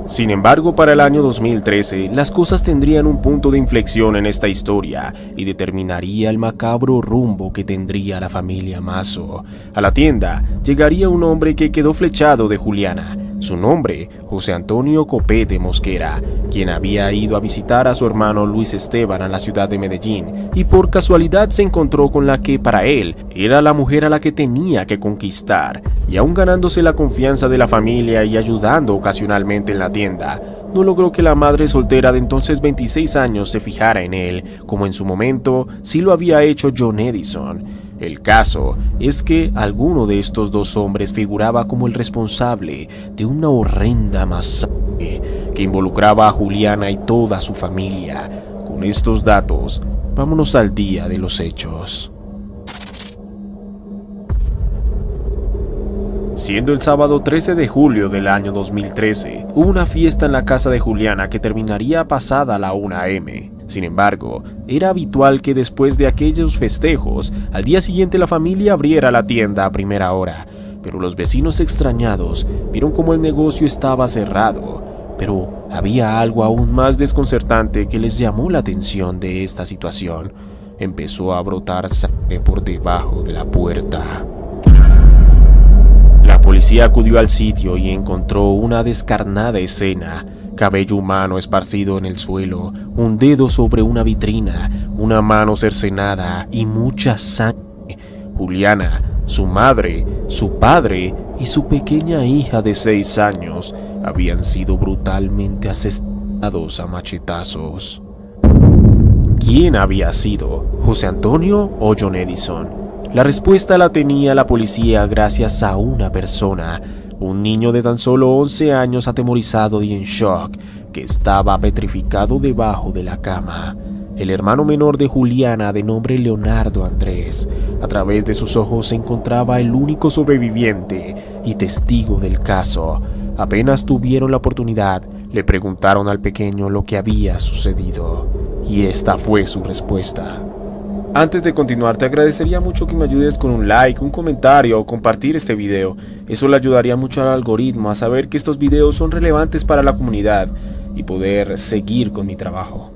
Sin embargo, para el año 2013, las cosas tendrían un punto de inflexión en esta historia y determinaría el macabro rumbo que tendría la familia Mazo. A la tienda llegaría un hombre que quedó flechado de Juliana. Su nombre, José Antonio Copete Mosquera, quien había ido a visitar a su hermano Luis Esteban a la ciudad de Medellín y por casualidad se encontró con la que para él era la mujer a la que tenía que conquistar, y aún ganándose la confianza de la familia y ayudando ocasionalmente en la tienda, no logró que la madre soltera de entonces 26 años se fijara en él, como en su momento sí lo había hecho John Edison. El caso es que alguno de estos dos hombres figuraba como el responsable de una horrenda masacre que involucraba a Juliana y toda su familia. Con estos datos, vámonos al día de los hechos. Siendo el sábado 13 de julio del año 2013, hubo una fiesta en la casa de Juliana que terminaría pasada la 1 a.m. Sin embargo, era habitual que después de aquellos festejos, al día siguiente la familia abriera la tienda a primera hora, pero los vecinos extrañados vieron cómo el negocio estaba cerrado. Pero había algo aún más desconcertante que les llamó la atención de esta situación. Empezó a brotar sangre por debajo de la puerta. La policía acudió al sitio y encontró una descarnada escena. Cabello humano esparcido en el suelo, un dedo sobre una vitrina, una mano cercenada y mucha sangre. Juliana, su madre, su padre y su pequeña hija de 6 años habían sido brutalmente asesinados a machetazos. ¿Quién había sido? ¿José Antonio o John Edison? La respuesta la tenía la policía gracias a una persona. Un niño de tan solo 11 años atemorizado y en shock, que estaba petrificado debajo de la cama. El hermano menor de Juliana, de nombre Leonardo Andrés. A través de sus ojos se encontraba el único sobreviviente y testigo del caso. Apenas tuvieron la oportunidad, le preguntaron al pequeño lo que había sucedido. Y esta fue su respuesta. Antes de continuar, te agradecería mucho que me ayudes con un like, un comentario o compartir este video. Eso le ayudaría mucho al algoritmo a saber que estos videos son relevantes para la comunidad y poder seguir con mi trabajo.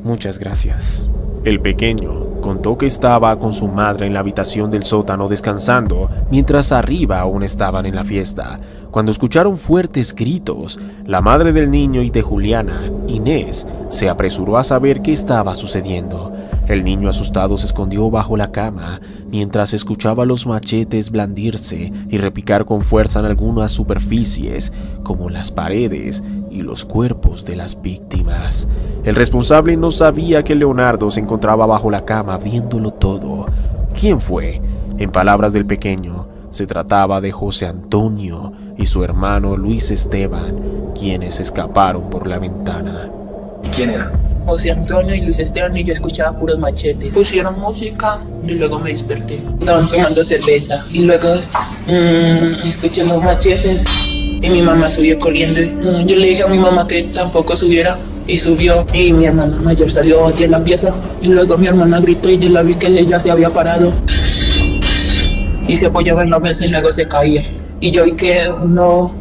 Muchas gracias. El pequeño contó que estaba con su madre en la habitación del sótano descansando, mientras arriba aún estaban en la fiesta, cuando escucharon fuertes gritos. La madre del niño y de Juliana, Inés, se apresuró a saber qué estaba sucediendo. El niño asustado se escondió bajo la cama, mientras escuchaba los machetes blandirse y repicar con fuerza en algunas superficies, como las paredes y los cuerpos de las víctimas. El responsable no sabía que Leonardo se encontraba bajo la cama viéndolo todo. ¿Quién fue? En palabras del pequeño, se trataba de José Antonio y su hermano Luis Esteban, quienes escaparon por la ventana. ¿Quién era? José Antonio y Luis Esteban, y yo escuchaba puros machetes. Pusieron música y luego me desperté. Estaban tomando cerveza y luego escuché los machetes y mi mamá subió corriendo. Yo le dije a mi mamá que tampoco subiera y subió, y mi hermana mayor salió aquí en la pieza y luego mi hermana gritó y yo la vi que ella se había parado y se apoyaba en la mesa y luego se caía. Y yo vi que no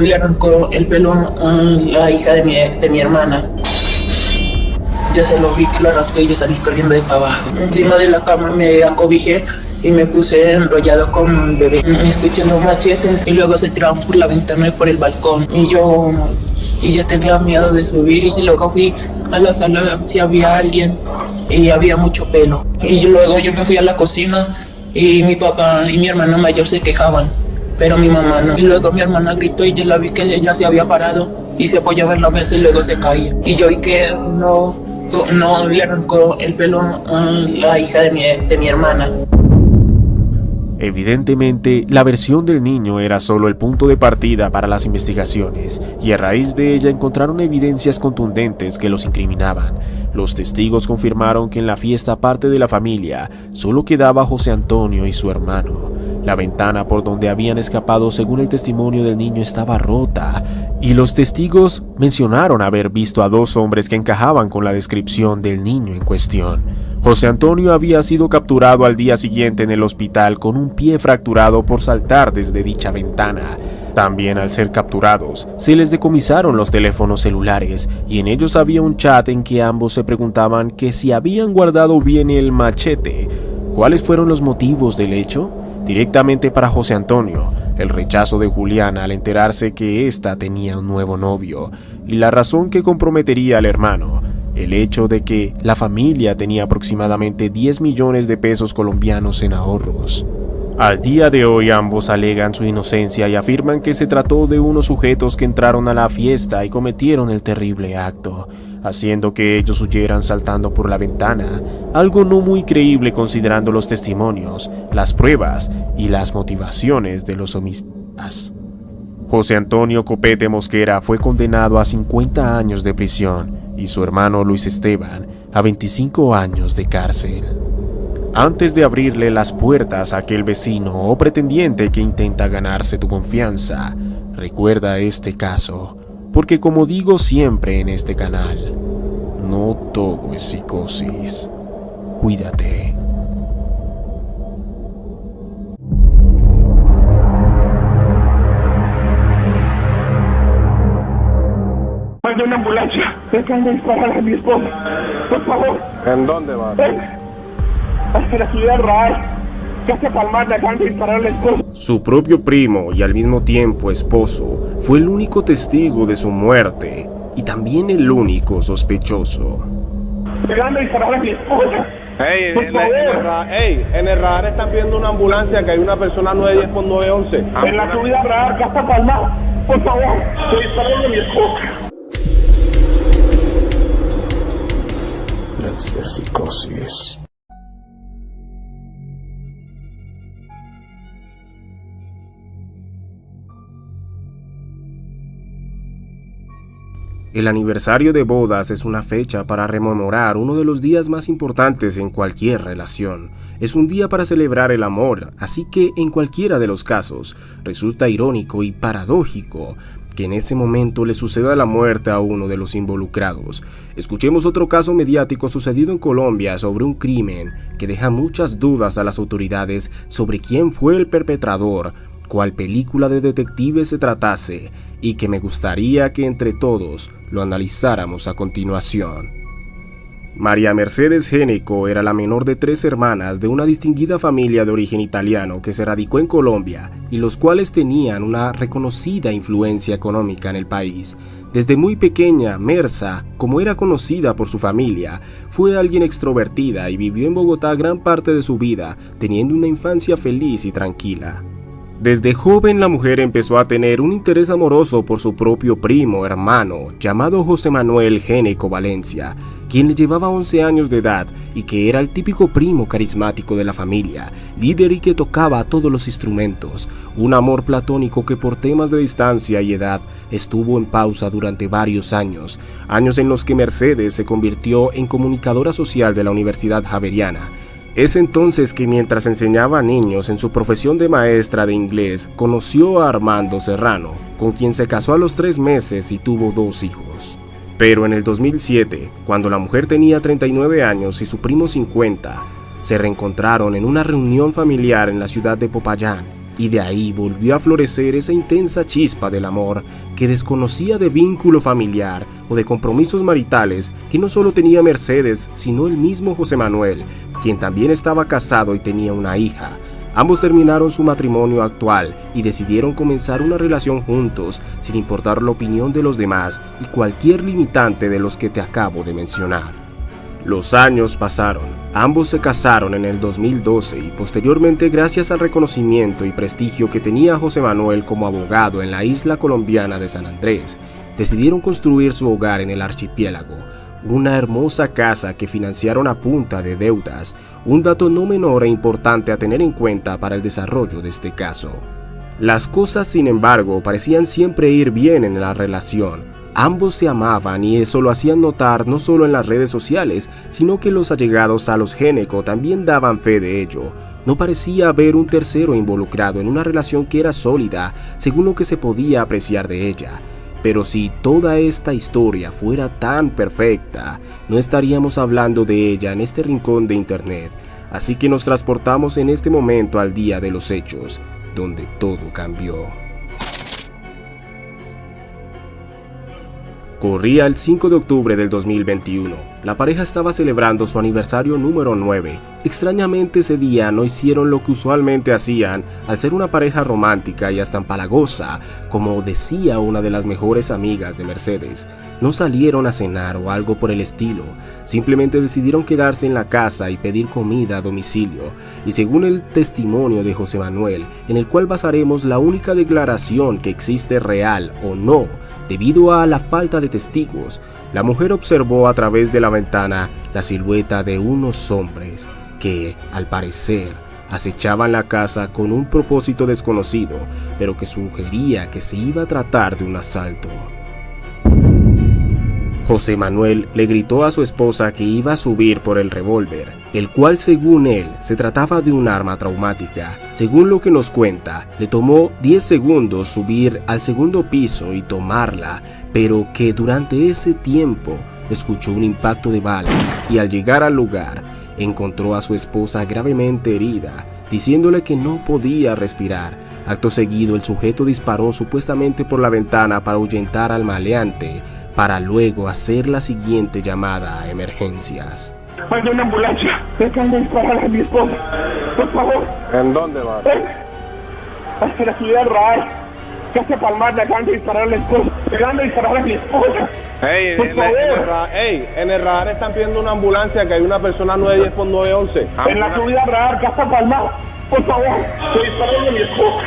le arrancó el pelo a la hija de mi hermana. Yo se lo vi que lo arrancó y yo salí corriendo de para abajo. Encima de la cama me acobijé y me puse enrollado con un bebé. Escuché los machetes y luego se tiraron por la ventana y por el balcón. Y yo tenía miedo de subir, y luego fui a la sala si había alguien y había mucho pelo. Y luego yo me fui a la cocina y mi papá y mi hermana mayor se quejaban, pero mi mamá no. Y luego mi hermana gritó y yo la vi que ella se había parado y se apoyaba en la mesa y luego se caía. Y yo vi que no le arrancó el pelo a la hija de mi hermana. Evidentemente, la versión del niño era solo el punto de partida para las investigaciones, y a raíz de ella encontraron evidencias contundentes que los incriminaban. Los testigos confirmaron que en la fiesta parte de la familia solo quedaba José Antonio y su hermano. La ventana por donde habían escapado, según el testimonio del niño, estaba rota, y los testigos mencionaron haber visto a dos hombres que encajaban con la descripción del niño en cuestión. José Antonio había sido capturado al día siguiente en el hospital con un pie fracturado por saltar desde dicha ventana. También, al ser capturados, se les decomisaron los teléfonos celulares, y en ellos había un chat en que ambos se preguntaban que si habían guardado bien el machete. ¿Cuáles fueron los motivos del hecho? Directamente para José Antonio, el rechazo de Juliana al enterarse que ésta tenía un nuevo novio, y la razón que comprometería al hermano, el hecho de que la familia tenía aproximadamente 10 millones de pesos colombianos en ahorros. Al día de hoy ambos alegan su inocencia y afirman que se trató de unos sujetos que entraron a la fiesta y cometieron el terrible acto, haciendo que ellos huyeran saltando por la ventana, algo no muy creíble considerando los testimonios, las pruebas y las motivaciones de los homicidas. José Antonio Copete Mosquera fue condenado a 50 años de prisión y su hermano Luis Esteban a 25 años de cárcel. Antes de abrirle las puertas a aquel vecino o pretendiente que intenta ganarse tu confianza, recuerda este caso, porque como digo siempre en este canal, no todo es psicosis. Cuídate. Mande una ambulancia. Dejan de disparar a mi esposa. Por favor. ¿En dónde va? Hacia la ciudad real. Casa Palmar, dejan de disparar a la esposa. Su propio primo y al mismo tiempo esposo fue el único testigo de su muerte y también el único sospechoso. Dejan de disparar a mi esposa. En el radar están viendo una ambulancia, que hay una persona 910 por 911. En la subida radar, Casa Palmar. Por favor, estoy disparando a mi esposa. Blackster Psicosis. El aniversario de bodas es una fecha para rememorar uno de los días más importantes en cualquier relación. Es un día para celebrar el amor, así que en cualquiera de los casos resulta irónico y paradójico que en ese momento le suceda la muerte a uno de los involucrados. Escuchemos otro caso mediático sucedido en Colombia sobre un crimen que deja muchas dudas a las autoridades sobre quién fue el perpetrador, cuál película de detective se tratase, y que me gustaría que entre todos lo analizáramos a continuación. María Mercedes Géneco era la menor de 3 hermanas de una distinguida familia de origen italiano que se radicó en Colombia y los cuales tenían una reconocida influencia económica en el país. Desde muy pequeña, Merza, como era conocida por su familia, fue alguien extrovertida y vivió en Bogotá gran parte de su vida, teniendo una infancia feliz y tranquila. Desde joven la mujer empezó a tener un interés amoroso por su propio primo hermano, llamado José Manuel Géneco Valencia, quien le llevaba 11 años de edad y que era el típico primo carismático de la familia, líder y que tocaba todos los instrumentos, un amor platónico que por temas de distancia y edad estuvo en pausa durante varios años en los que Mercedes se convirtió en comunicadora social de la Universidad Javeriana. Es entonces que mientras enseñaba a niños en su profesión de maestra de inglés, conoció a Armando Serrano, con quien se casó a los 3 meses y tuvo 2 hijos. Pero en el 2007, cuando la mujer tenía 39 años y su primo 50, se reencontraron en una reunión familiar en la ciudad de Popayán, y de ahí volvió a florecer esa intensa chispa del amor que desconocía de vínculo familiar o de compromisos maritales que no solo tenía Mercedes, sino el mismo José Manuel, quien también estaba casado y tenía una hija. Ambos terminaron su matrimonio actual y decidieron comenzar una relación juntos, sin importar la opinión de los demás y cualquier limitante de los que te acabo de mencionar. Los años pasaron, ambos se casaron en el 2012 y posteriormente, gracias al reconocimiento y prestigio que tenía José Manuel como abogado en la isla colombiana de San Andrés, decidieron construir su hogar en el archipiélago, una hermosa casa que financiaron a punta de deudas, un dato no menor e importante a tener en cuenta para el desarrollo de este caso. Las cosas, sin embargo, parecían siempre ir bien en la relación. Ambos se amaban y eso lo hacían notar no solo en las redes sociales, sino que los allegados a los Géneco también daban fe de ello. No parecía haber un tercero involucrado en una relación que era sólida, según lo que se podía apreciar de ella. Pero si toda esta historia fuera tan perfecta, no estaríamos hablando de ella en este rincón de internet. Así que nos transportamos en este momento al día de los hechos, donde todo cambió. Corría el 5 de octubre del 2021. La pareja estaba celebrando su aniversario número 9. Extrañamente ese día no hicieron lo que usualmente hacían, al ser una pareja romántica y hasta empalagosa, como decía una de las mejores amigas de Mercedes. No salieron a cenar o algo por el estilo, simplemente decidieron quedarse en la casa y pedir comida a domicilio. Y según el testimonio de José Manuel, en el cual basaremos la única declaración que existe real o no, debido a la falta de testigos, la mujer observó a través de la ventana la silueta de unos hombres que, al parecer, acechaban la casa con un propósito desconocido, pero que sugería que se iba a tratar de un asalto. José Manuel le gritó a su esposa que iba a subir por el revólver, el cual según él se trataba de un arma traumática. Según lo que nos cuenta, le tomó 10 segundos subir al segundo piso y tomarla, pero que durante ese tiempo escuchó un impacto de bala y al llegar al lugar encontró a su esposa gravemente herida, diciéndole que no podía respirar. Acto seguido, el sujeto disparó supuestamente por la ventana para ahuyentar al maleante, para luego hacer la siguiente llamada a emergencias. Hay una ambulancia. Dejan de disparar a mi esposa. Por favor. ¿En dónde va? Hacia la ciudad real. Casi Palmar, le acaban de disparar a la esposa. Le acaban de disparar a mi esposa. En el radar están pidiendo una ambulancia, que hay una persona 910 por 911. En la subida real, Casa Palmar. Por favor. Se dispararon a mi esposa.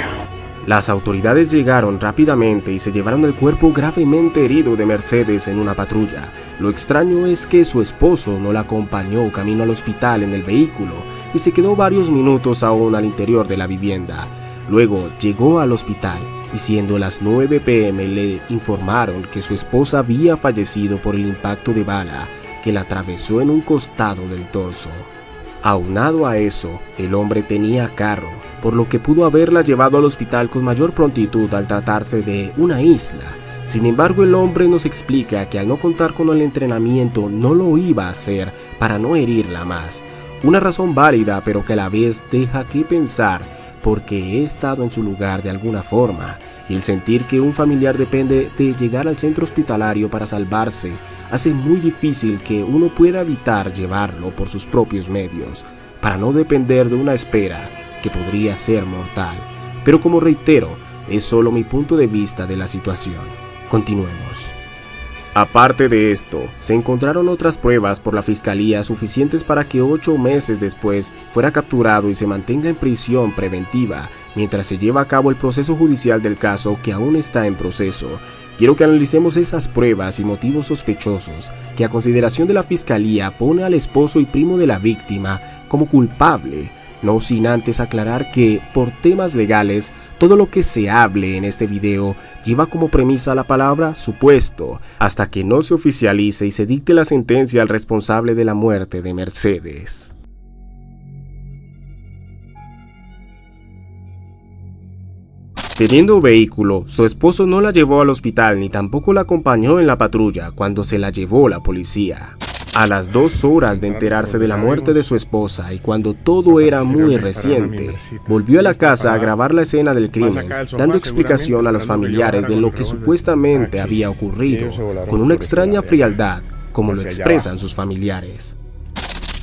Las autoridades llegaron rápidamente y se llevaron el cuerpo gravemente herido de Mercedes en una patrulla. Lo extraño es que su esposo no la acompañó camino al hospital en el vehículo y se quedó varios minutos aún al interior de la vivienda. Luego llegó al hospital y siendo las 9 p.m. le informaron que su esposa había fallecido por el impacto de bala que la atravesó en un costado del torso. Aunado a eso, el hombre tenía carro, por lo que pudo haberla llevado al hospital con mayor prontitud al tratarse de una isla. Sin embargo, el hombre nos explica que al no contar con el entrenamiento no lo iba a hacer para no herirla más. Una razón válida, pero que a la vez deja que pensar porque he estado en su lugar de alguna forma, y el sentir que un familiar depende de llegar al centro hospitalario para salvarse hace muy difícil que uno pueda evitar llevarlo por sus propios medios, para no depender de una espera que podría ser mortal. Pero como reitero, es solo mi punto de vista de la situación. Continuemos. Aparte de esto, se encontraron otras pruebas por la fiscalía suficientes para que 8 meses después fuera capturado y se mantenga en prisión preventiva mientras se lleva a cabo el proceso judicial del caso, que aún está en proceso. Quiero que analicemos esas pruebas y motivos sospechosos que, a consideración de la fiscalía, pone al esposo y primo de la víctima como culpable. No sin antes aclarar que, por temas legales, todo lo que se hable en este video lleva como premisa la palabra supuesto, hasta que no se oficialice y se dicte la sentencia al responsable de la muerte de Mercedes. Teniendo vehículo, su esposo no la llevó al hospital ni tampoco la acompañó en la patrulla cuando se la llevó la policía. A las 2 horas de enterarse de la muerte de su esposa y cuando todo era muy reciente, volvió a la casa a grabar la escena del crimen, dando explicación a los familiares de lo que supuestamente había ocurrido, con una extraña frialdad, como lo expresan sus familiares.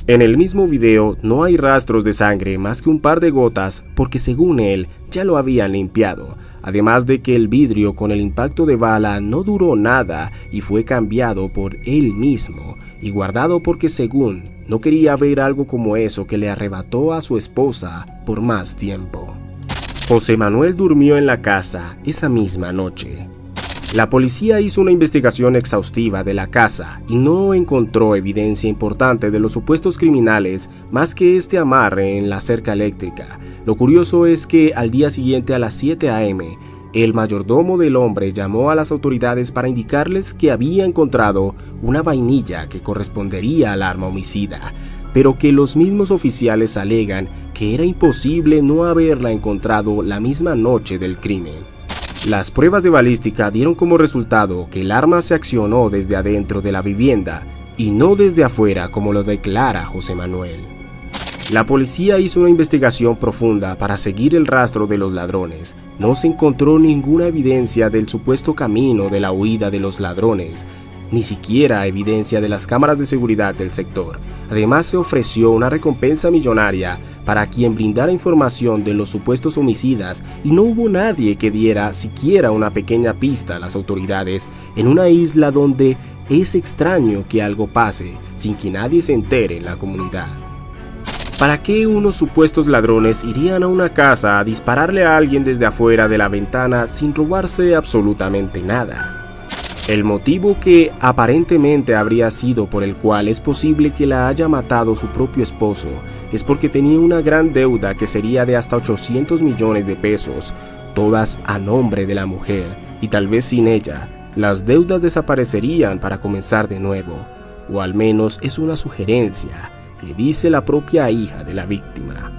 En el mismo video no hay rastros de sangre más que un par de gotas porque, según él, ya lo habían limpiado, además de que el vidrio con el impacto de bala no duró nada y fue cambiado por él mismo y guardado porque, según, no quería ver algo como eso que le arrebató a su esposa por más tiempo. José Manuel durmió en la casa esa misma noche. La policía hizo una investigación exhaustiva de la casa y no encontró evidencia importante de los supuestos criminales más que este amarre en la cerca eléctrica. Lo curioso es que al día siguiente a las 7 a.m., el mayordomo del hombre llamó a las autoridades para indicarles que había encontrado una vainilla que correspondería al arma homicida, pero que los mismos oficiales alegan que era imposible no haberla encontrado la misma noche del crimen. Las pruebas de balística dieron como resultado que el arma se accionó desde adentro de la vivienda y no desde afuera, como lo declara José Manuel. La policía hizo una investigación profunda para seguir el rastro de los ladrones. No se encontró ninguna evidencia del supuesto camino de la huida de los ladrones, ni siquiera evidencia de las cámaras de seguridad del sector. Además, se ofreció una recompensa millonaria para quien brindara información de los supuestos homicidas y no hubo nadie que diera siquiera una pequeña pista a las autoridades en una isla donde es extraño que algo pase sin que nadie se entere en la comunidad. ¿Para qué unos supuestos ladrones irían a una casa a dispararle a alguien desde afuera de la ventana sin robarse absolutamente nada? El motivo que aparentemente habría sido por el cual es posible que la haya matado su propio esposo es porque tenía una gran deuda que sería de hasta 800 millones de pesos, todas a nombre de la mujer, y tal vez sin ella, las deudas desaparecerían para comenzar de nuevo, o al menos es una sugerencia que dice la propia hija de la víctima.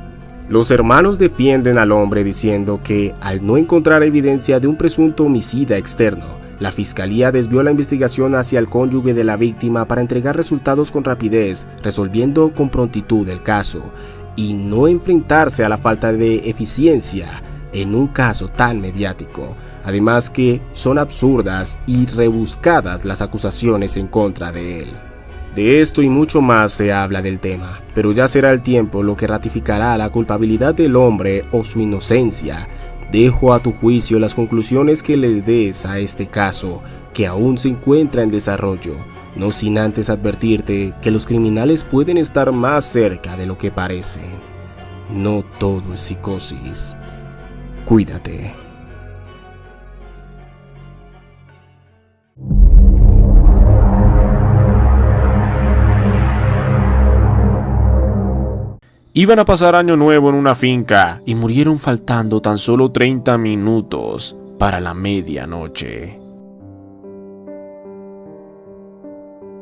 Los hermanos defienden al hombre diciendo que, al no encontrar evidencia de un presunto homicida externo, la fiscalía desvió la investigación hacia el cónyuge de la víctima para entregar resultados con rapidez, resolviendo con prontitud el caso, y no enfrentarse a la falta de eficiencia en un caso tan mediático. Además que son absurdas y rebuscadas las acusaciones en contra de él. De esto y mucho más se habla del tema, pero ya será el tiempo lo que ratificará la culpabilidad del hombre o su inocencia. Dejo a tu juicio las conclusiones que le des a este caso, que aún se encuentra en desarrollo, no sin antes advertirte que los criminales pueden estar más cerca de lo que parecen. No todo es psicosis. Cuídate. Iban a pasar año nuevo en una finca y murieron faltando tan solo 30 minutos para la medianoche.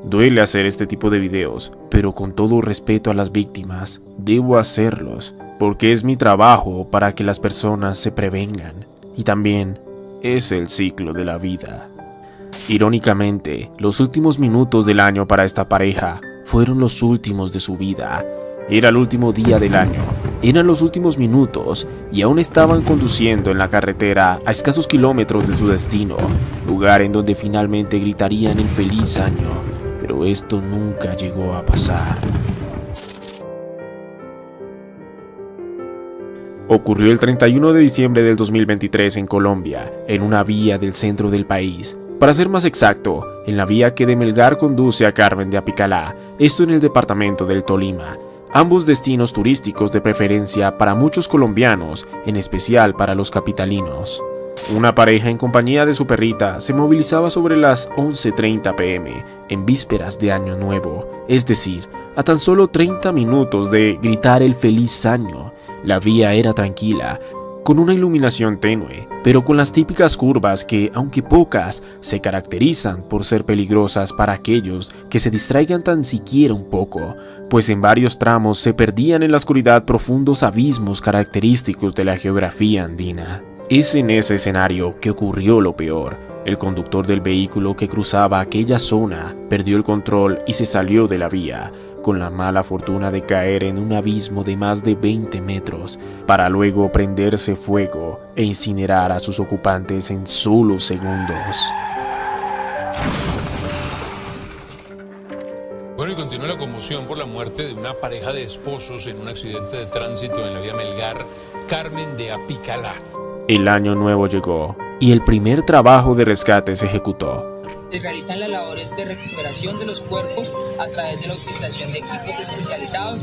Duele hacer este tipo de videos, pero con todo respeto a las víctimas, debo hacerlos, porque es mi trabajo para que las personas se prevengan, y también es el ciclo de la vida. Irónicamente, los últimos minutos del año para esta pareja fueron los últimos de su vida. Era el último día del año, Eran los últimos minutos y aún estaban conduciendo en la carretera a escasos kilómetros de su destino, lugar en donde finalmente gritarían el feliz año, pero esto nunca llegó a pasar. Ocurrió el 31 de diciembre del 2023 en Colombia, en una vía del centro del país. Para ser más exacto, en la vía que de Melgar conduce a Carmen de Apicalá, esto en el departamento del Tolima. Ambos destinos turísticos de preferencia para muchos colombianos, en especial para los capitalinos. Una pareja en compañía de su perrita se movilizaba sobre las 11:30 p.m. en vísperas de Año Nuevo, es decir, a tan solo 30 minutos de gritar el feliz año. La vía era tranquila, con una iluminación tenue, pero con las típicas curvas que, aunque pocas, se caracterizan por ser peligrosas para aquellos que se distraigan tan siquiera un poco, pues en varios tramos se perdían en la oscuridad profundos abismos característicos de la geografía andina. Es en ese escenario que ocurrió lo peor. El conductor del vehículo que cruzaba aquella zona perdió el control y se salió de la vía, con la mala fortuna de caer en un abismo de más de 20 metros, para luego prenderse fuego e incinerar a sus ocupantes en solo segundos. Bueno, y continúa la conmoción por la muerte de una pareja de esposos en un accidente de tránsito en la vía Melgar, Carmen de Apicalá. El año nuevo llegó y el primer trabajo de rescate se ejecutó. Se realizan las labores de recuperación de los cuerpos a través de la utilización de equipos especializados,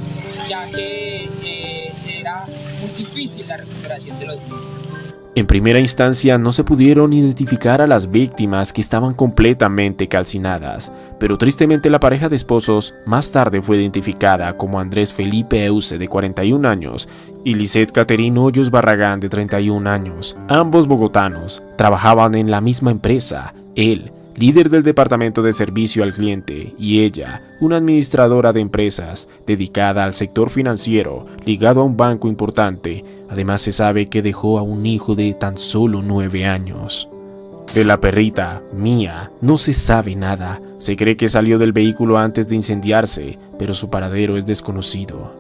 ya que era muy difícil la recuperación de los mismos. En primera instancia no se pudieron identificar a las víctimas que estaban completamente calcinadas, pero tristemente la pareja de esposos más tarde fue identificada como Andrés Felipe Euse, de 41 años, y Lisette Caterine Hoyos Barragán, de 31 años. Ambos bogotanos trabajaban en la misma empresa, él, líder del departamento de servicio al cliente, y ella, una administradora de empresas dedicada al sector financiero, ligado a un banco importante. Además se sabe que dejó a un hijo de tan solo 9 años. De la perrita, Mía, no se sabe nada. Se cree que salió del vehículo antes de incendiarse, pero su paradero es desconocido.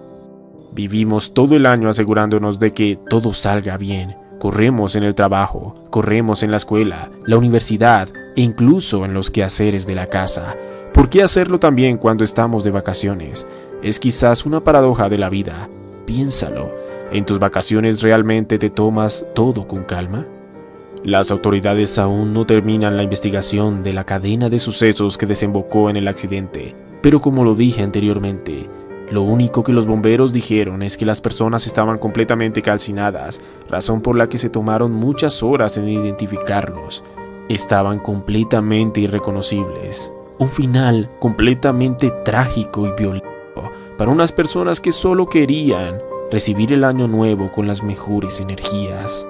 Vivimos todo el año asegurándonos de que todo salga bien. Corremos en el trabajo, corremos en la escuela, la universidad e incluso en los quehaceres de la casa. ¿Por qué hacerlo también cuando estamos de vacaciones? Es quizás una paradoja de la vida. Piénsalo. ¿En tus vacaciones realmente te tomas todo con calma? Las autoridades aún no terminan la investigación de la cadena de sucesos que desembocó en el accidente, pero como lo dije anteriormente, lo único que los bomberos dijeron es que las personas estaban completamente calcinadas, razón por la que se tomaron muchas horas en identificarlos. Estaban completamente irreconocibles. Un final completamente trágico y violento para unas personas que solo querían recibir el año nuevo con las mejores energías.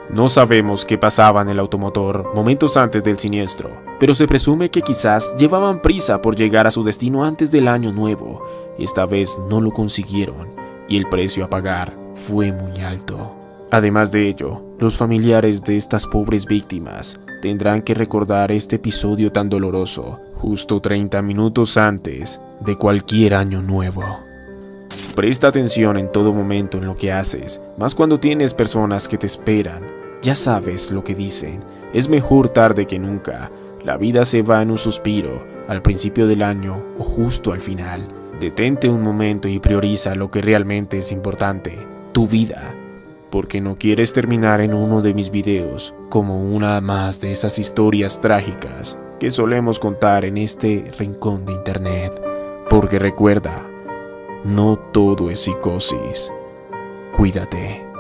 No sabemos qué pasaba en el automotor momentos antes del siniestro, pero se presume que quizás llevaban prisa por llegar a su destino antes del año nuevo. Esta vez no lo consiguieron y el precio a pagar fue muy alto. Además de ello, los familiares de estas pobres víctimas tendrán que recordar este episodio tan doloroso justo 30 minutos antes de cualquier año nuevo. Presta atención en todo momento en lo que haces, más cuando tienes personas que te esperan. Ya sabes lo que dicen, es mejor tarde que nunca. La vida se va en un suspiro, al principio del año o justo al final. Detente un momento y prioriza lo que realmente es importante, tu vida. Porque no quieres terminar en uno de mis videos como una más de esas historias trágicas que solemos contar en este rincón de internet. Porque recuerda, no todo es psicosis. Cuídate.